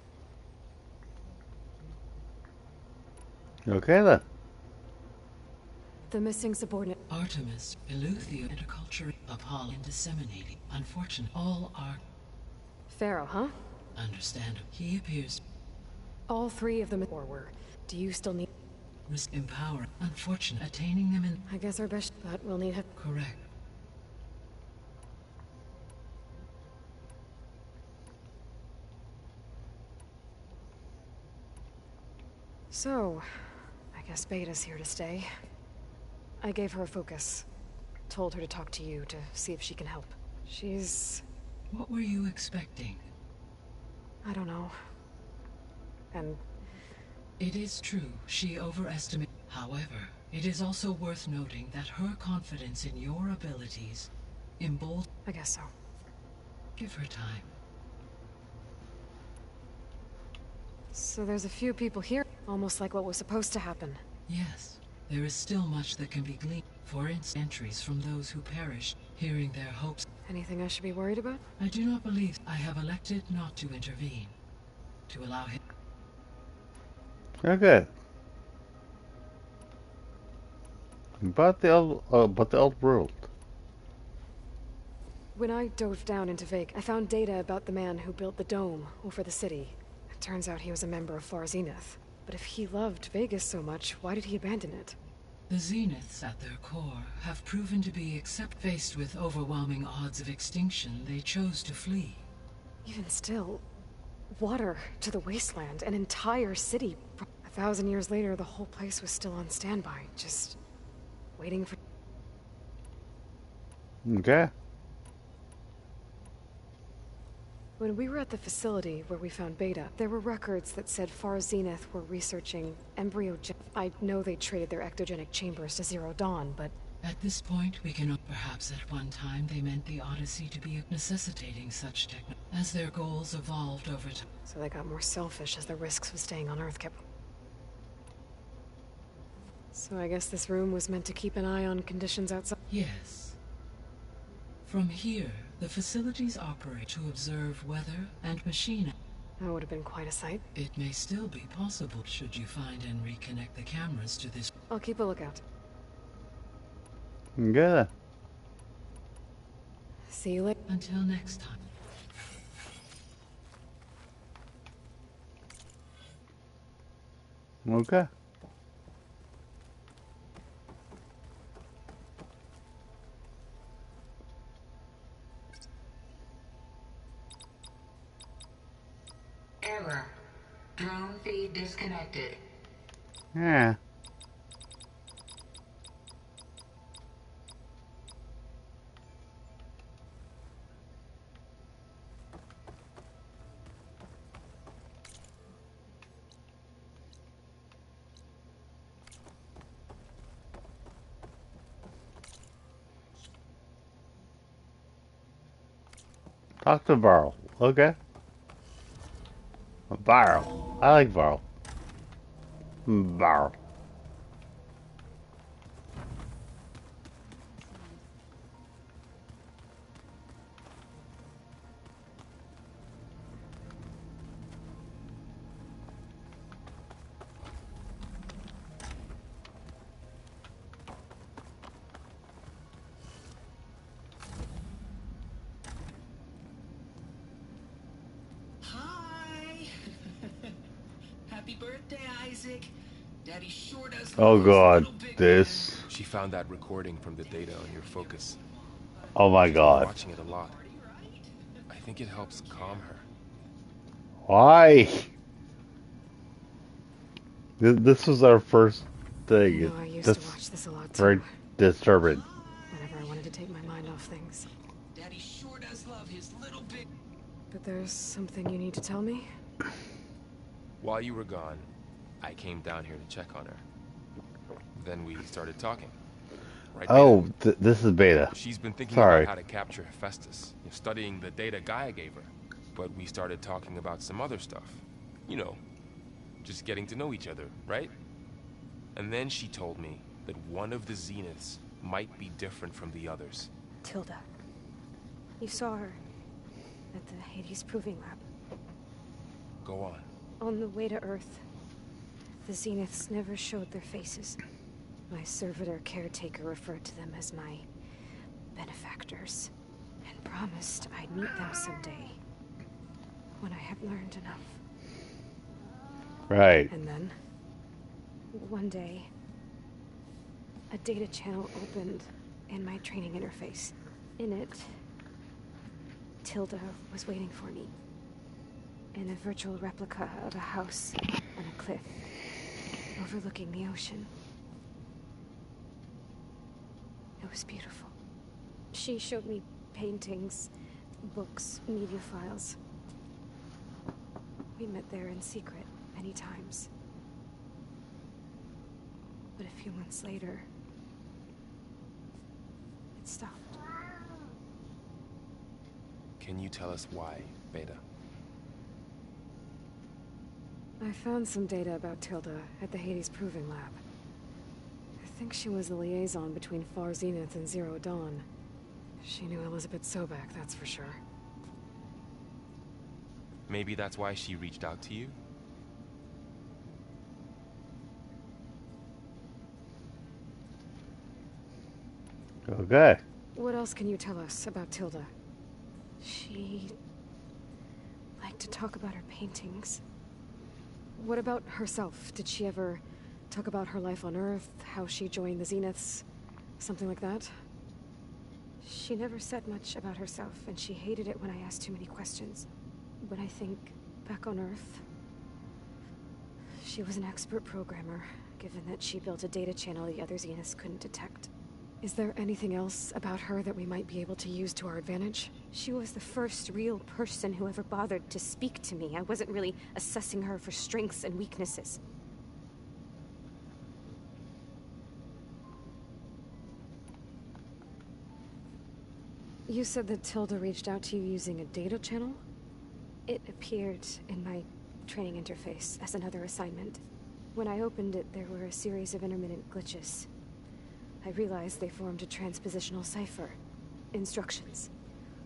Okay then. The missing subordinate. Artemis, Eleuthia, and a culture Apollo and disseminating. Unfortunately, all are Pharaoh, huh? understandable. He appears All three of them were. Do you still need... empower. Unfortunate, attaining them in I guess our best... But we'll need... correct. So, I guess Beta's here to stay. I gave her a focus. Told her to talk to you to see if she can help. She's... What were you expecting? I don't know. And... It is true, she overestimated. However, it is also worth noting that her confidence in your abilities emboldens. I guess so. Give her time. So there's a few people here, almost like what was supposed to happen. Yes, there is still much that can be gleaned. For instance, entries from those who perished, hearing their hopes. Anything I should be worried about? I do not believe I have elected not to intervene. To allow him. Okay. About the old world. When I dove down into Vega, I found data about the man who built the dome over the city. It turns out he was a member of Far Zenith. But if he loved Vegas so much, why did he abandon it? The Zeniths at their core have proven to be faced with overwhelming odds of extinction, they chose to flee. Even still, water to the wasteland, an entire city. 1,000 years later, the whole place was still on standby, just waiting for... Okay. When we were at the facility where we found Beta, there were records that said Far Zenith were researching embryogen... I know they traded their ectogenic chambers to Zero Dawn, but... At this point, we can... Perhaps at one time they meant the Odyssey to be necessitating such technology. As their goals evolved over time. So they got more selfish as the risks of staying on Earth kept... So I guess this room was meant to keep an eye on conditions outside? Yes. From here, the facilities operate to observe weather and machine. That would have been quite a sight. It may still be possible should you find and reconnect the cameras to this. I'll keep a lookout. Good. See you later. Until next time. Okay. Error. Drone feed disconnected. Yeah. Talk to Varl. Okay. Varl. I like Varl. Varl. Happy birthday, Isaac. Daddy sure does. Oh god, this. She found that recording from the data on your focus. Oh my She's been god. watching it a lot. I think it helps calm her. Why? This was our first I thing. know I used to That's watch this a lot very too. disturbing. Whenever I wanted to take my mind off things. Daddy sure does love his little bit. But there's something you need to tell me? While you were gone, I came down here to check on her. Then we started talking. Right, Oh, Beta? this is Beta. She's been thinking Sorry. about how to capture Hephaestus, studying the data Gaia gave her. But we started talking about some other stuff. You know, just getting to know each other, right? And then she told me that one of the Zeniths might be different from the others. Tilda. You saw her at the Hades Proving Lab. Go on. On the way to Earth, the Zeniths never showed their faces. My servitor caretaker referred to them as my benefactors, and promised I'd meet them someday, when I had learned enough. Right. And then? One day, a data channel opened in my training interface. In it, Tilda was waiting for me, in a virtual replica of a house on a cliff, overlooking the ocean. It was beautiful. She showed me paintings, books, media files. We met there in secret many times. But a few months later, it stopped. Can you tell us why, Beta? I found some data about Tilda at the Hades Proving Lab. I think she was the liaison between Far Zenith and Zero Dawn. She knew Elizabeth Sobek, that's for sure. Maybe that's why she reached out to you? Okay. What else can you tell us about Tilda? She liked to talk about her paintings. What about herself? Did she ever talk about her life on Earth, how she joined the Zeniths, something like that? She never said much about herself, and she hated it when I asked too many questions. When I think back on Earth, she was an expert programmer, given that she built a data channel the other Zeniths couldn't detect. Is there anything else about her that we might be able to use to our advantage? She was the first real person who ever bothered to speak to me. I wasn't really assessing her for strengths and weaknesses. You said that Tilda reached out to you using a data channel? It appeared in my training interface as another assignment. When I opened it, there were a series of intermittent glitches. I realized they formed a transpositional cipher. Instructions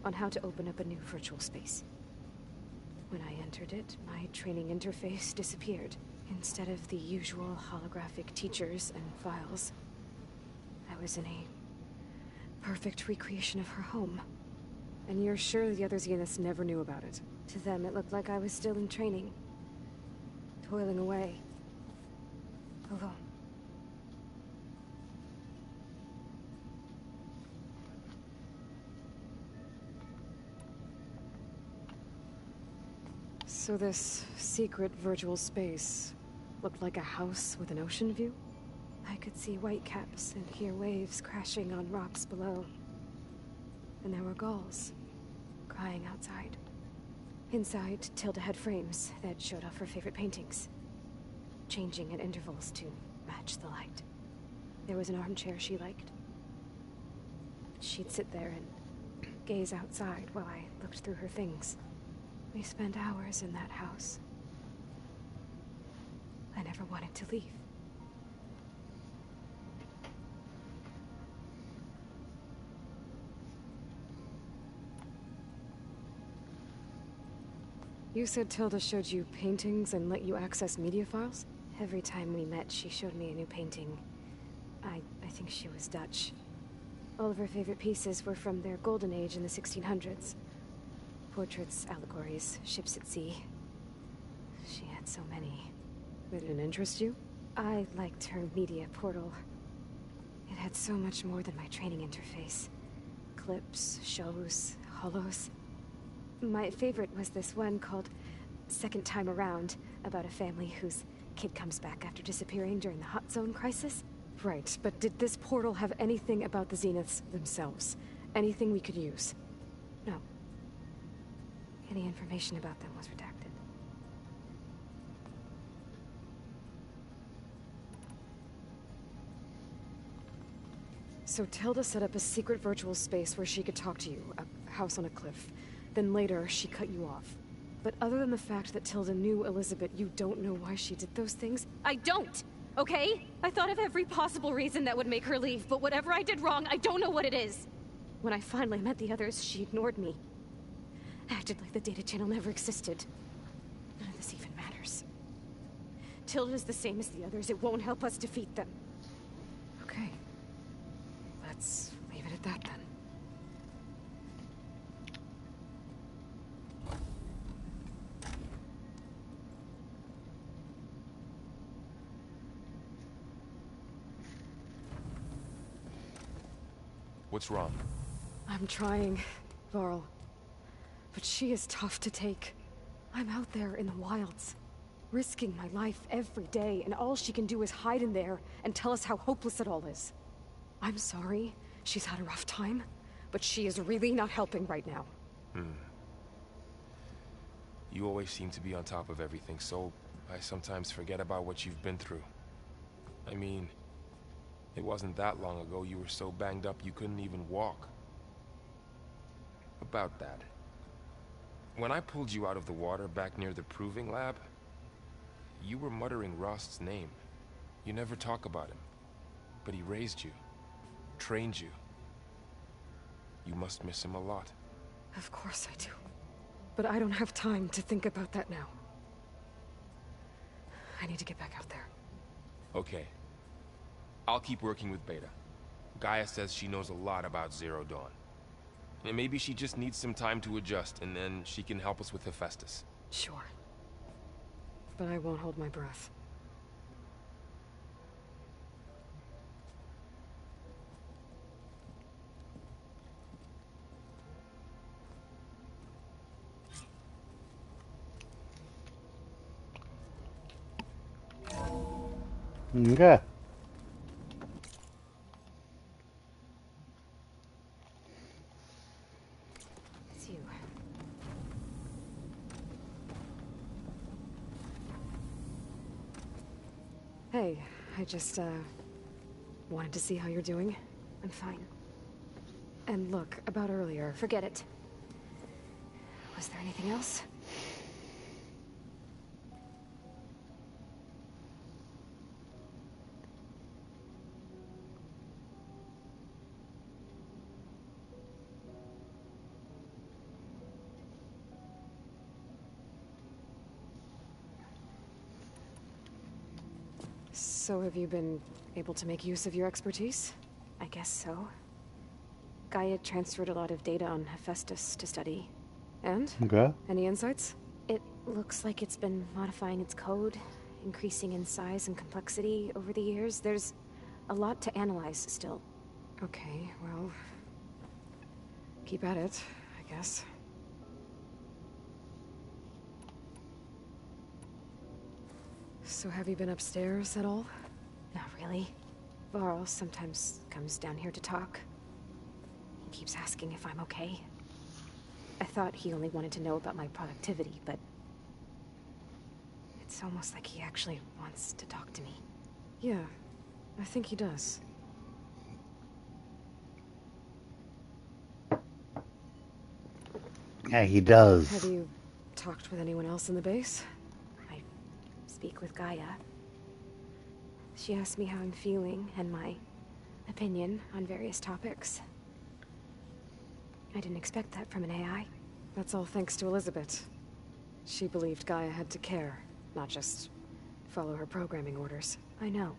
on how to open up a new virtual space. When I entered it, my training interface disappeared. Instead of the usual holographic teachers and files, I was in a perfect recreation of her home. And you're sure the other Zeniths never knew about it? To them, it looked like I was still in training. Toiling away. Alone. So this secret virtual space looked like a house with an ocean view? I could see whitecaps and hear waves crashing on rocks below. And there were gulls crying outside. Inside, Tilda had frames that showed off her favorite paintings, changing at intervals to match the light. There was an armchair she liked. She'd sit there and gaze outside while I looked through her things. We spent hours in that house. I never wanted to leave. You said Tilda showed you paintings and let you access media files? Every time we met, she showed me a new painting. I think she was Dutch. All of her favorite pieces were from their golden age in the 1600s. Portraits, allegories, ships at sea. She had so many. Did it interest you? I liked her media portal. It had so much more than my training interface. Clips, shows, holos. My favorite was this one called Second Time Around, about a family whose kid comes back after disappearing during the Hot Zone crisis. Right, but did this portal have anything about the Zeniths themselves? Anything we could use? No. Any information about them was redacted. So Tilda set up a secret virtual space where she could talk to you, a house on a cliff. Then later, she cut you off. But other than the fact that Tilda knew Elizabeth, you don't know why she did those things? I don't! Okay? I thought of every possible reason that would make her leave, but whatever I did wrong, I don't know what it is. When I finally met the others, she ignored me. Acted like the data channel never existed. None of this even matters. Tilda's the same as the others. It won't help us defeat them. Okay. Let's leave it at that then. What's wrong? I'm trying, Varl. But she is tough to take. I'm out there in the wilds, risking my life every day, and all she can do is hide in there and tell us how hopeless it all is. I'm sorry, she's had a rough time, but she is really not helping right now. You always seem to be on top of everything, so I sometimes forget about what you've been through. I mean, it wasn't that long ago you were so banged up you couldn't even walk. About that. When I pulled you out of the water back near the proving lab, you were muttering Rost's name. You never talk about him. But he raised you, trained you. You must miss him a lot. Of course I do. But I don't have time to think about that now. I need to get back out there. Okay. I'll keep working with Beta. Gaia says she knows a lot about Zero Dawn. And maybe she just needs some time to adjust, and then she can help us with Hephaestus. Sure. But I won't hold my breath. Okay. It's you. Hey, I just, wanted to see how you're doing. I'm fine. And look, about earlier. Forget it. Was there anything else? So have you been able to make use of your expertise? I guess so. Gaia transferred a lot of data on Hephaestus to study. And? Okay. Any insights? It looks like it's been modifying its code, increasing in size and complexity over the years. There's a lot to analyze still. Okay, well... keep at it, I guess. So have you been upstairs at all? Not really. Varl sometimes comes down here to talk. He keeps asking if I'm okay. I thought he only wanted to know about my productivity, but... it's almost like he actually wants to talk to me. Yeah, I think he does. Yeah, he does. Have you talked with anyone else in the base? I speak with Gaia. She asked me how I'm feeling and my opinion on various topics. I didn't expect that from an AI. That's all thanks to Elizabeth. She believed Gaia had to care, not just follow her programming orders. I know.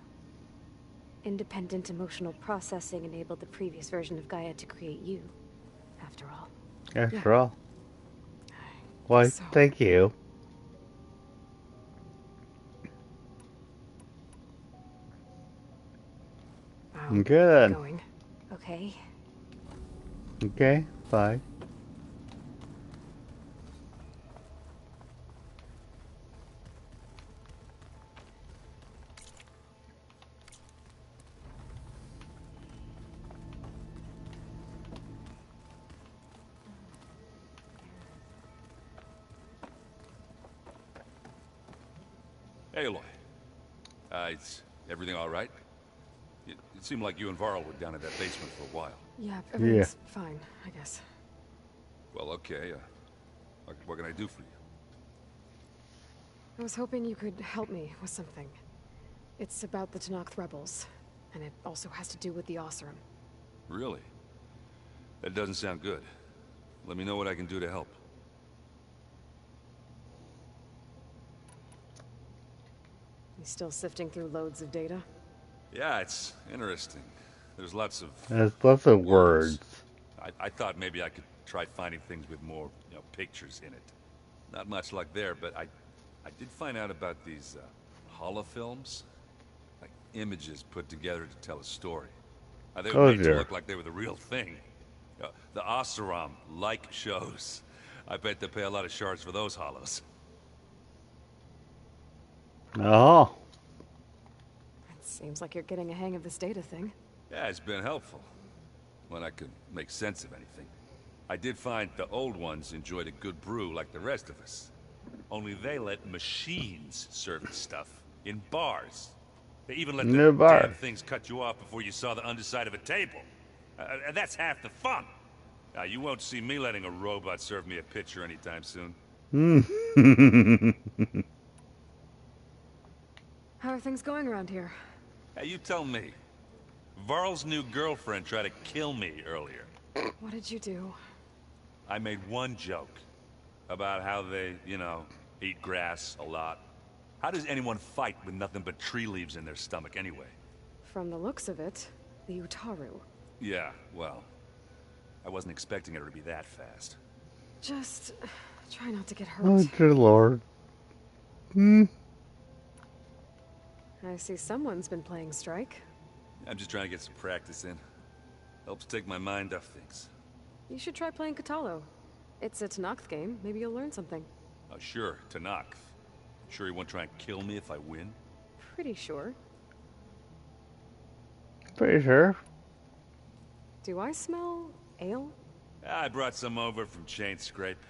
Independent emotional processing enabled the previous version of Gaia to create you, after all. After all. Why, So- thank you. I'm Good. going. Okay. Okay, bye. Aloy. Is everything all right? It seemed like you and Varl were down at that basement for a while. Yeah, everything's fine, I guess. Well, okay. What can I do for you? I was hoping you could help me with something. It's about the Tenakth rebels, and it also has to do with the Oseram. Really? That doesn't sound good. Let me know what I can do to help. You still sifting through loads of data? Yeah, it's interesting. There's lots of... There's lots of words. I thought maybe I could try finding things with more, pictures in it. Not much luck there, but I did find out about these holofilms. Like images put together to tell a story. They were made to look like they were the real thing. The Oseram like shows. I bet they pay a lot of shards for those hollows. Oh. It seems like you're getting a hang of this data thing. Yeah, it's been helpful. When I could make sense of anything. I did find the old ones enjoyed a good brew like the rest of us. Only they let machines serve the stuff in bars. They even let the damn things cut you off before you saw the underside of a table. And that's half the fun. Now, you won't see me letting a robot serve me a pitcher anytime soon. How are things going around here? Hey, you tell me. Varl's new girlfriend tried to kill me earlier. What did you do? I made one joke about how they, eat grass a lot. How does anyone fight with nothing but tree leaves in their stomach anyway? From the looks of it, the Utaru. Yeah, well, I wasn't expecting her to be that fast. Just try not to get hurt. Oh, dear Lord. I see someone's been playing Strike. I'm just trying to get some practice in. Helps take my mind off things. You should try playing Katalo. It's a Tenakth game. Maybe you'll learn something. Oh, sure, Tenakth. Sure he won't try and kill me if I win? Pretty sure. Pretty sure. Do I smell ale? I brought some over from Chain Scrape.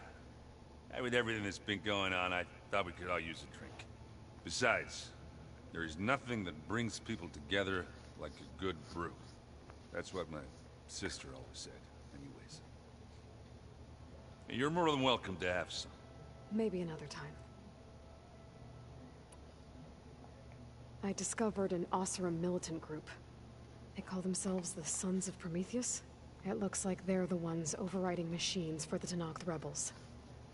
With everything that's been going on, I thought we could all use a drink. Besides, there is nothing that brings people together like a good brew. That's what my sister always said, anyways. You're more than welcome to have some. Maybe another time. I discovered an Oseram militant group. They call themselves the Sons of Prometheus. It looks like they're the ones overriding machines for the Tenakth rebels.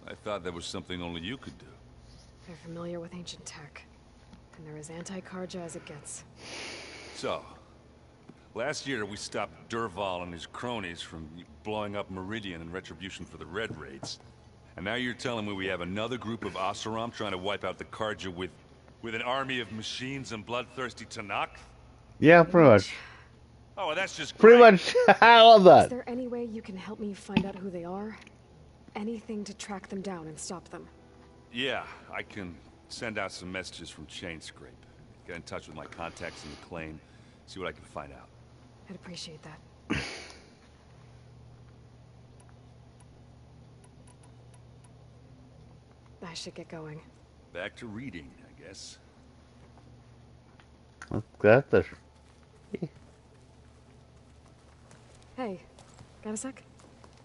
I thought that was something only you could do. They're familiar with ancient tech. And they're as anti-Karja as it gets. So, last year we stopped Durval and his cronies from blowing up Meridian in retribution for the Red Raids. And now you're telling me we have another group of Oseram trying to wipe out the Karja with an army of machines and bloodthirsty Tenakth? Yeah, pretty much. Oh, well, that's just pretty great. much. I love that. Is there any way you can help me find out who they are? Anything to track them down and stop them? Yeah, I can send out some messages from Chain Scrape. Get in touch with my contacts in McLean. See what I can find out. I'd appreciate that. I should get going. Back to reading, I guess. That's the... Hey, got a sec?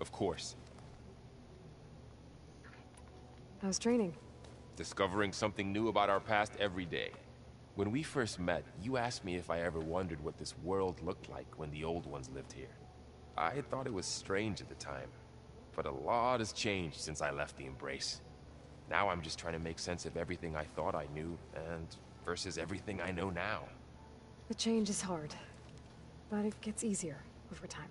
Of course. How's training? Discovering something new about our past every day. When we first met, you asked me if I ever wondered what this world looked like when the old ones lived here. I thought it was strange at the time, but a lot has changed since I left the Embrace. Now I'm just trying to make sense of everything I thought I knew, and versus everything I know now. The change is hard, but it gets easier over time.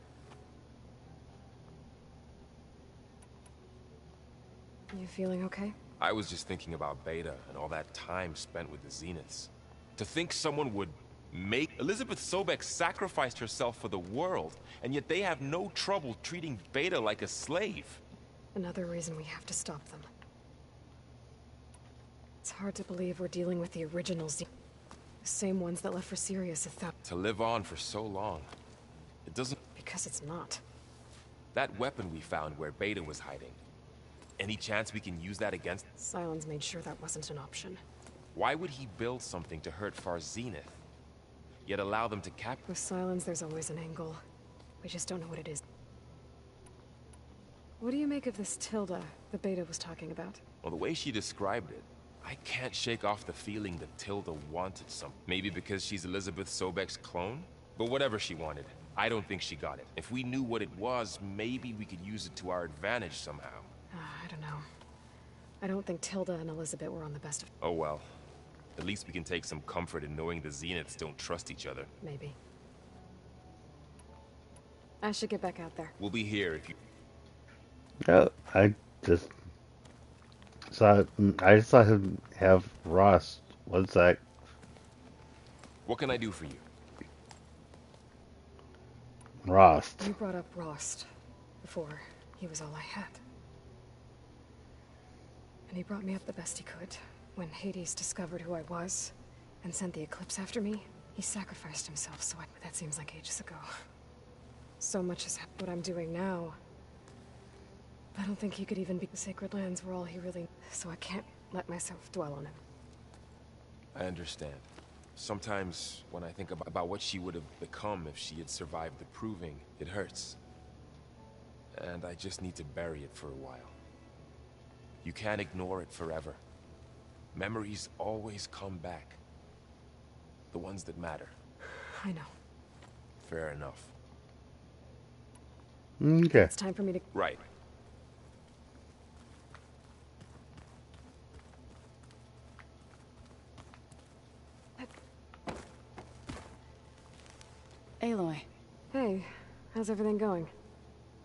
You feeling okay? I was just thinking about Beta and all that time spent with the Zeniths. To think someone would make... Elizabeth Sobek sacrificed herself for the world, and yet they have no trouble treating Beta like a slave. Another reason we have to stop them. It's hard to believe we're dealing with the original The same ones that left for Sirius To live on for so long. It doesn't... Because it's not. That weapon we found where Beta was hiding. Any chance we can use that against... Sylens made sure that wasn't an option. Why would he build something to hurt Far's Zenith, yet allow them to capture? With silence, there's always an angle. We just don't know what it is. What do you make of this Tilda the Beta was talking about? Well, the way she described it, I can't shake off the feeling that Tilda wanted something. Maybe because she's Elizabeth Sobek's clone? But whatever she wanted, I don't think she got it. If we knew what it was, maybe we could use it to our advantage somehow. I don't know. I don't think Tilda and Elizabeth were on the best of... Oh well. At least we can take some comfort in knowing the Zeniths don't trust each other. Maybe. I should get back out there. We'll be here if you... No, I just saw him have Rost. What's that? What can I do for you? Rost. You brought up Rost before. He was all I had. And he brought me up the best he could. When Hades discovered who I was and sent the Eclipse after me, he sacrificed himself, so that seems like ages ago. So much is what I'm doing now. I don't think he could even be... The Sacred Lands were all he really... So I can't let myself dwell on him. I understand. Sometimes when I think about what she would have become if she had survived the Proving, it hurts. And I just need to bury it for a while. You can't ignore it forever. Memories always come back. The ones that matter. I know. Fair enough. Okay. It's time for me to... Right. Aloy. Hey, how's everything going?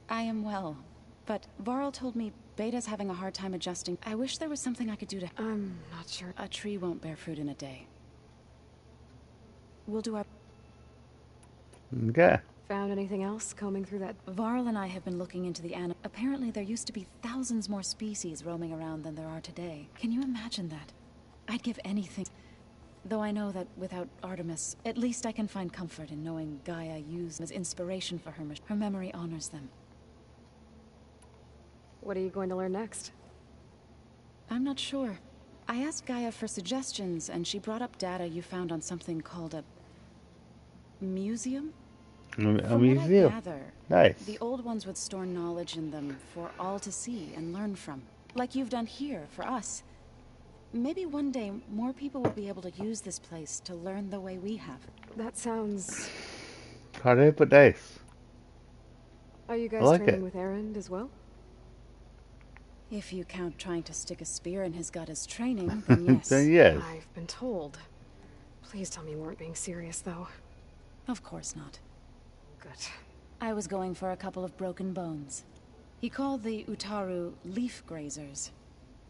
I am well, but Varl told me Beta's having a hard time adjusting. I wish there was something I could do to... I'm not sure. A tree won't bear fruit in a day. We'll do our... Okay. Found anything else combing through that? Varl and I have been looking into the Apparently there used to be thousands more species roaming around than there are today. Can you imagine that? I'd give anything... Though I know that without Artemis, at least I can find comfort in knowing Gaia used as inspiration for her mission. Her memory honors them. What are you going to learn next? I'm not sure. I asked Gaia for suggestions, and she brought up data you found on something called a... museum? A From museum. What I gather, Nice. the old ones would store knowledge in them for all to see and learn from. Like you've done here, for us. Maybe one day, more people will be able to use this place to learn the way we have. That sounds... Hard but nice. Are you guys I like training it. with Erend as well? If you count trying to stick a spear in his gut as training, then yes. Then yes. I've been told. Please tell me you weren't being serious, though. Of course not. Good. I was going for a couple of broken bones. He called the Utaru leaf grazers.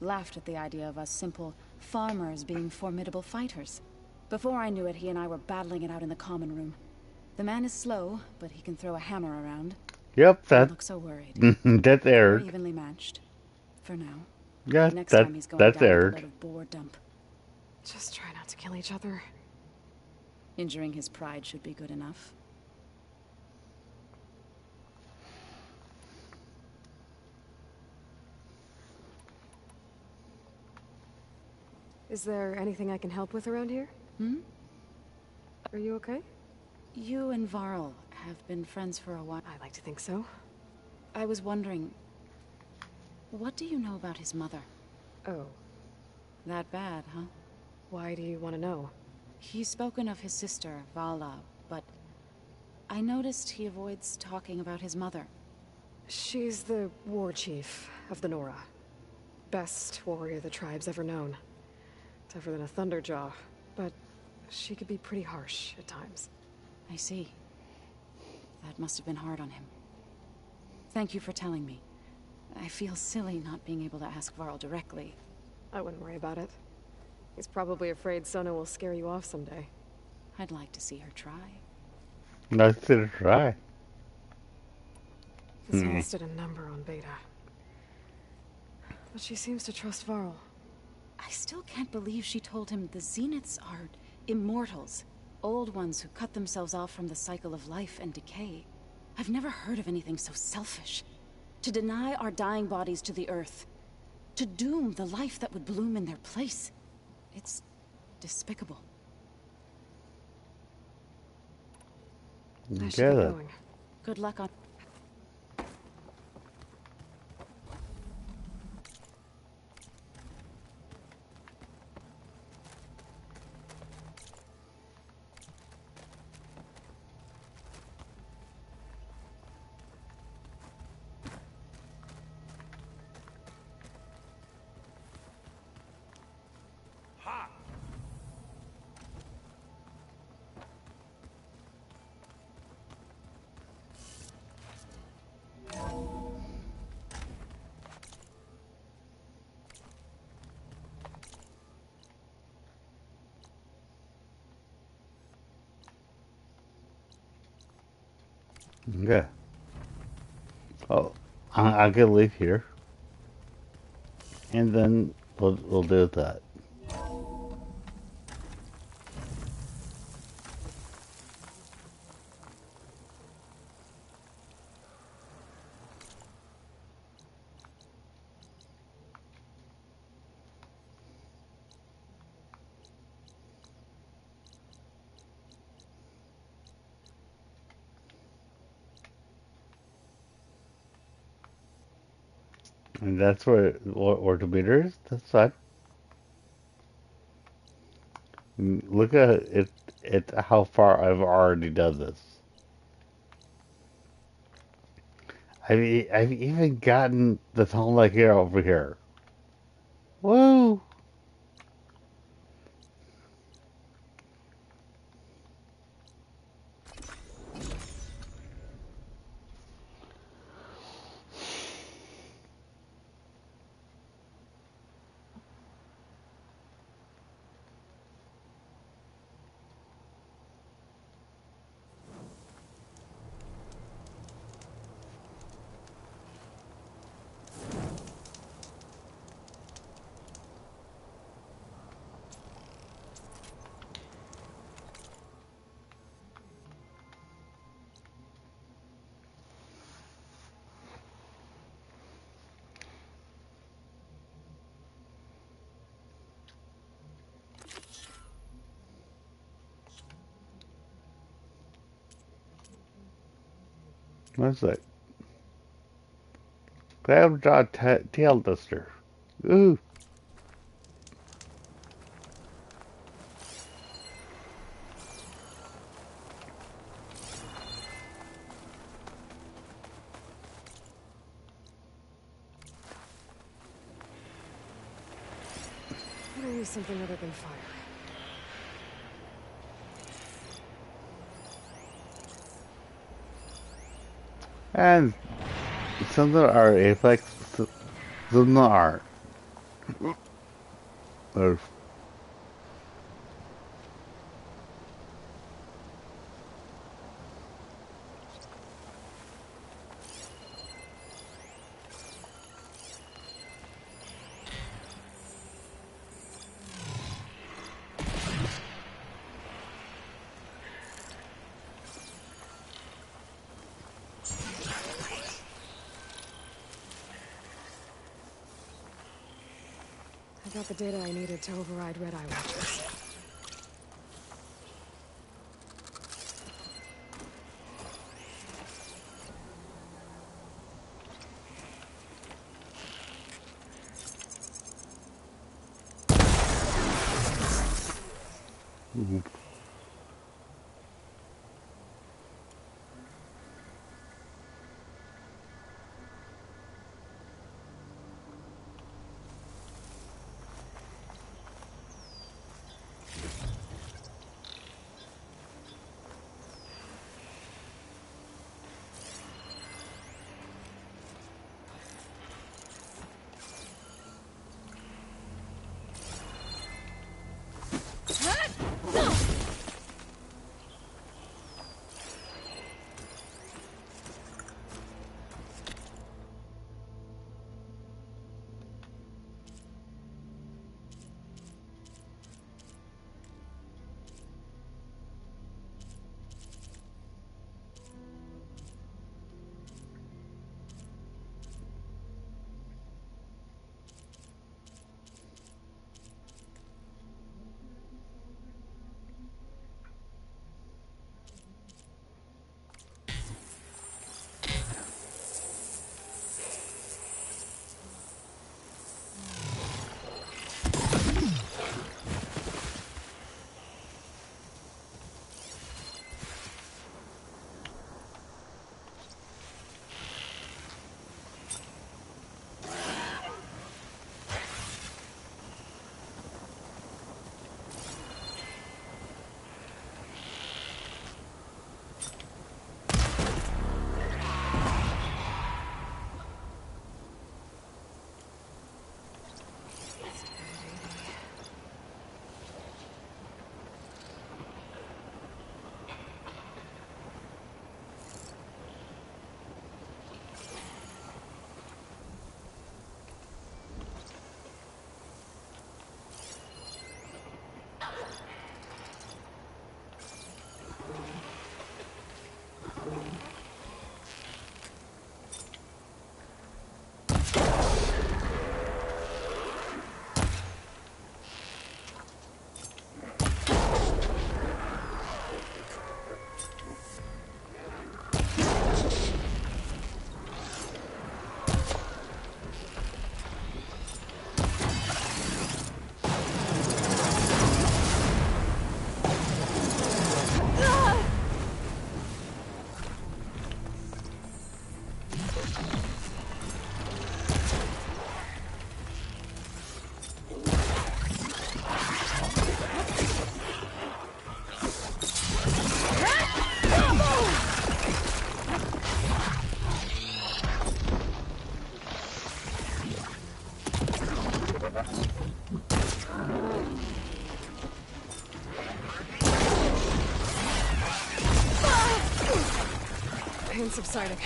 Laughed at the idea of us simple farmers being formidable fighters. Before I knew it, he and I were battling it out in the common room. The man is slow, but he can throw a hammer around. Yep, Don't look so worried. that's We're Eric. evenly matched. For now. Yeah, Next time he's going that's down with a Eric. load of boar dump. Just try not to kill each other. Injuring his pride should be good enough. Is there anything I can help with around here? Hmm? Are you okay? You and Varl have been friends for a while. I like to think so. I was wondering, what do you know about his mother? Oh. That bad, huh? Why do you want to know? He's spoken of his sister, Vala, but I noticed he avoids talking about his mother. She's the war chief of the Nora. Best warrior the tribe's ever known. Tougher than a Thunderjaw, but she could be pretty harsh at times. I see. That must have been hard on him. Thank you for telling me. I feel silly not being able to ask Varl directly. I wouldn't worry about it. He's probably afraid Sona will scare you off someday. I'd like to see her try. Nice to try. This house did a number on Beta. But she seems to trust Varl. I still can't believe she told him the Zeniths are immortals. Old ones who cut themselves off from the cycle of life and decay. I've never heard of anything so selfish. To deny our dying bodies to the earth. To doom the life that would bloom in their place. It's despicable. I Okay should get then. going. Good luck on... Okay. Oh, I can leave here, and then we'll do that. And that's where the meter is. That's fine. Look at it. How far I've already done this. I've even gotten the tunnel like here over here. Woo! What's that? Grab tail duster. Ooh. Gotta use something other than fire. And some of our apex, some aren't. Or I got the data I needed to override Red Eye Watchers. pain subsiding.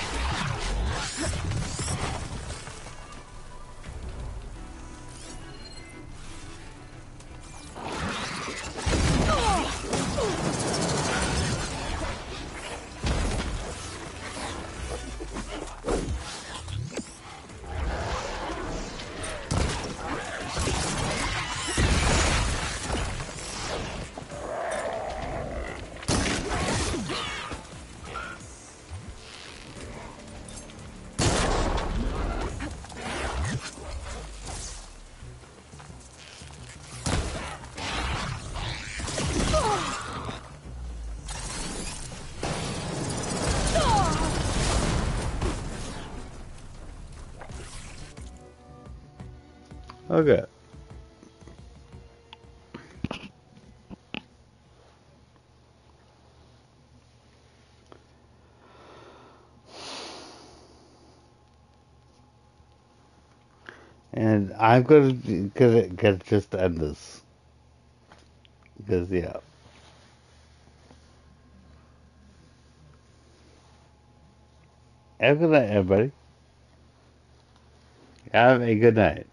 Okay. And I'm gonna just end this because yeah. Have a good night, everybody. Have a good night.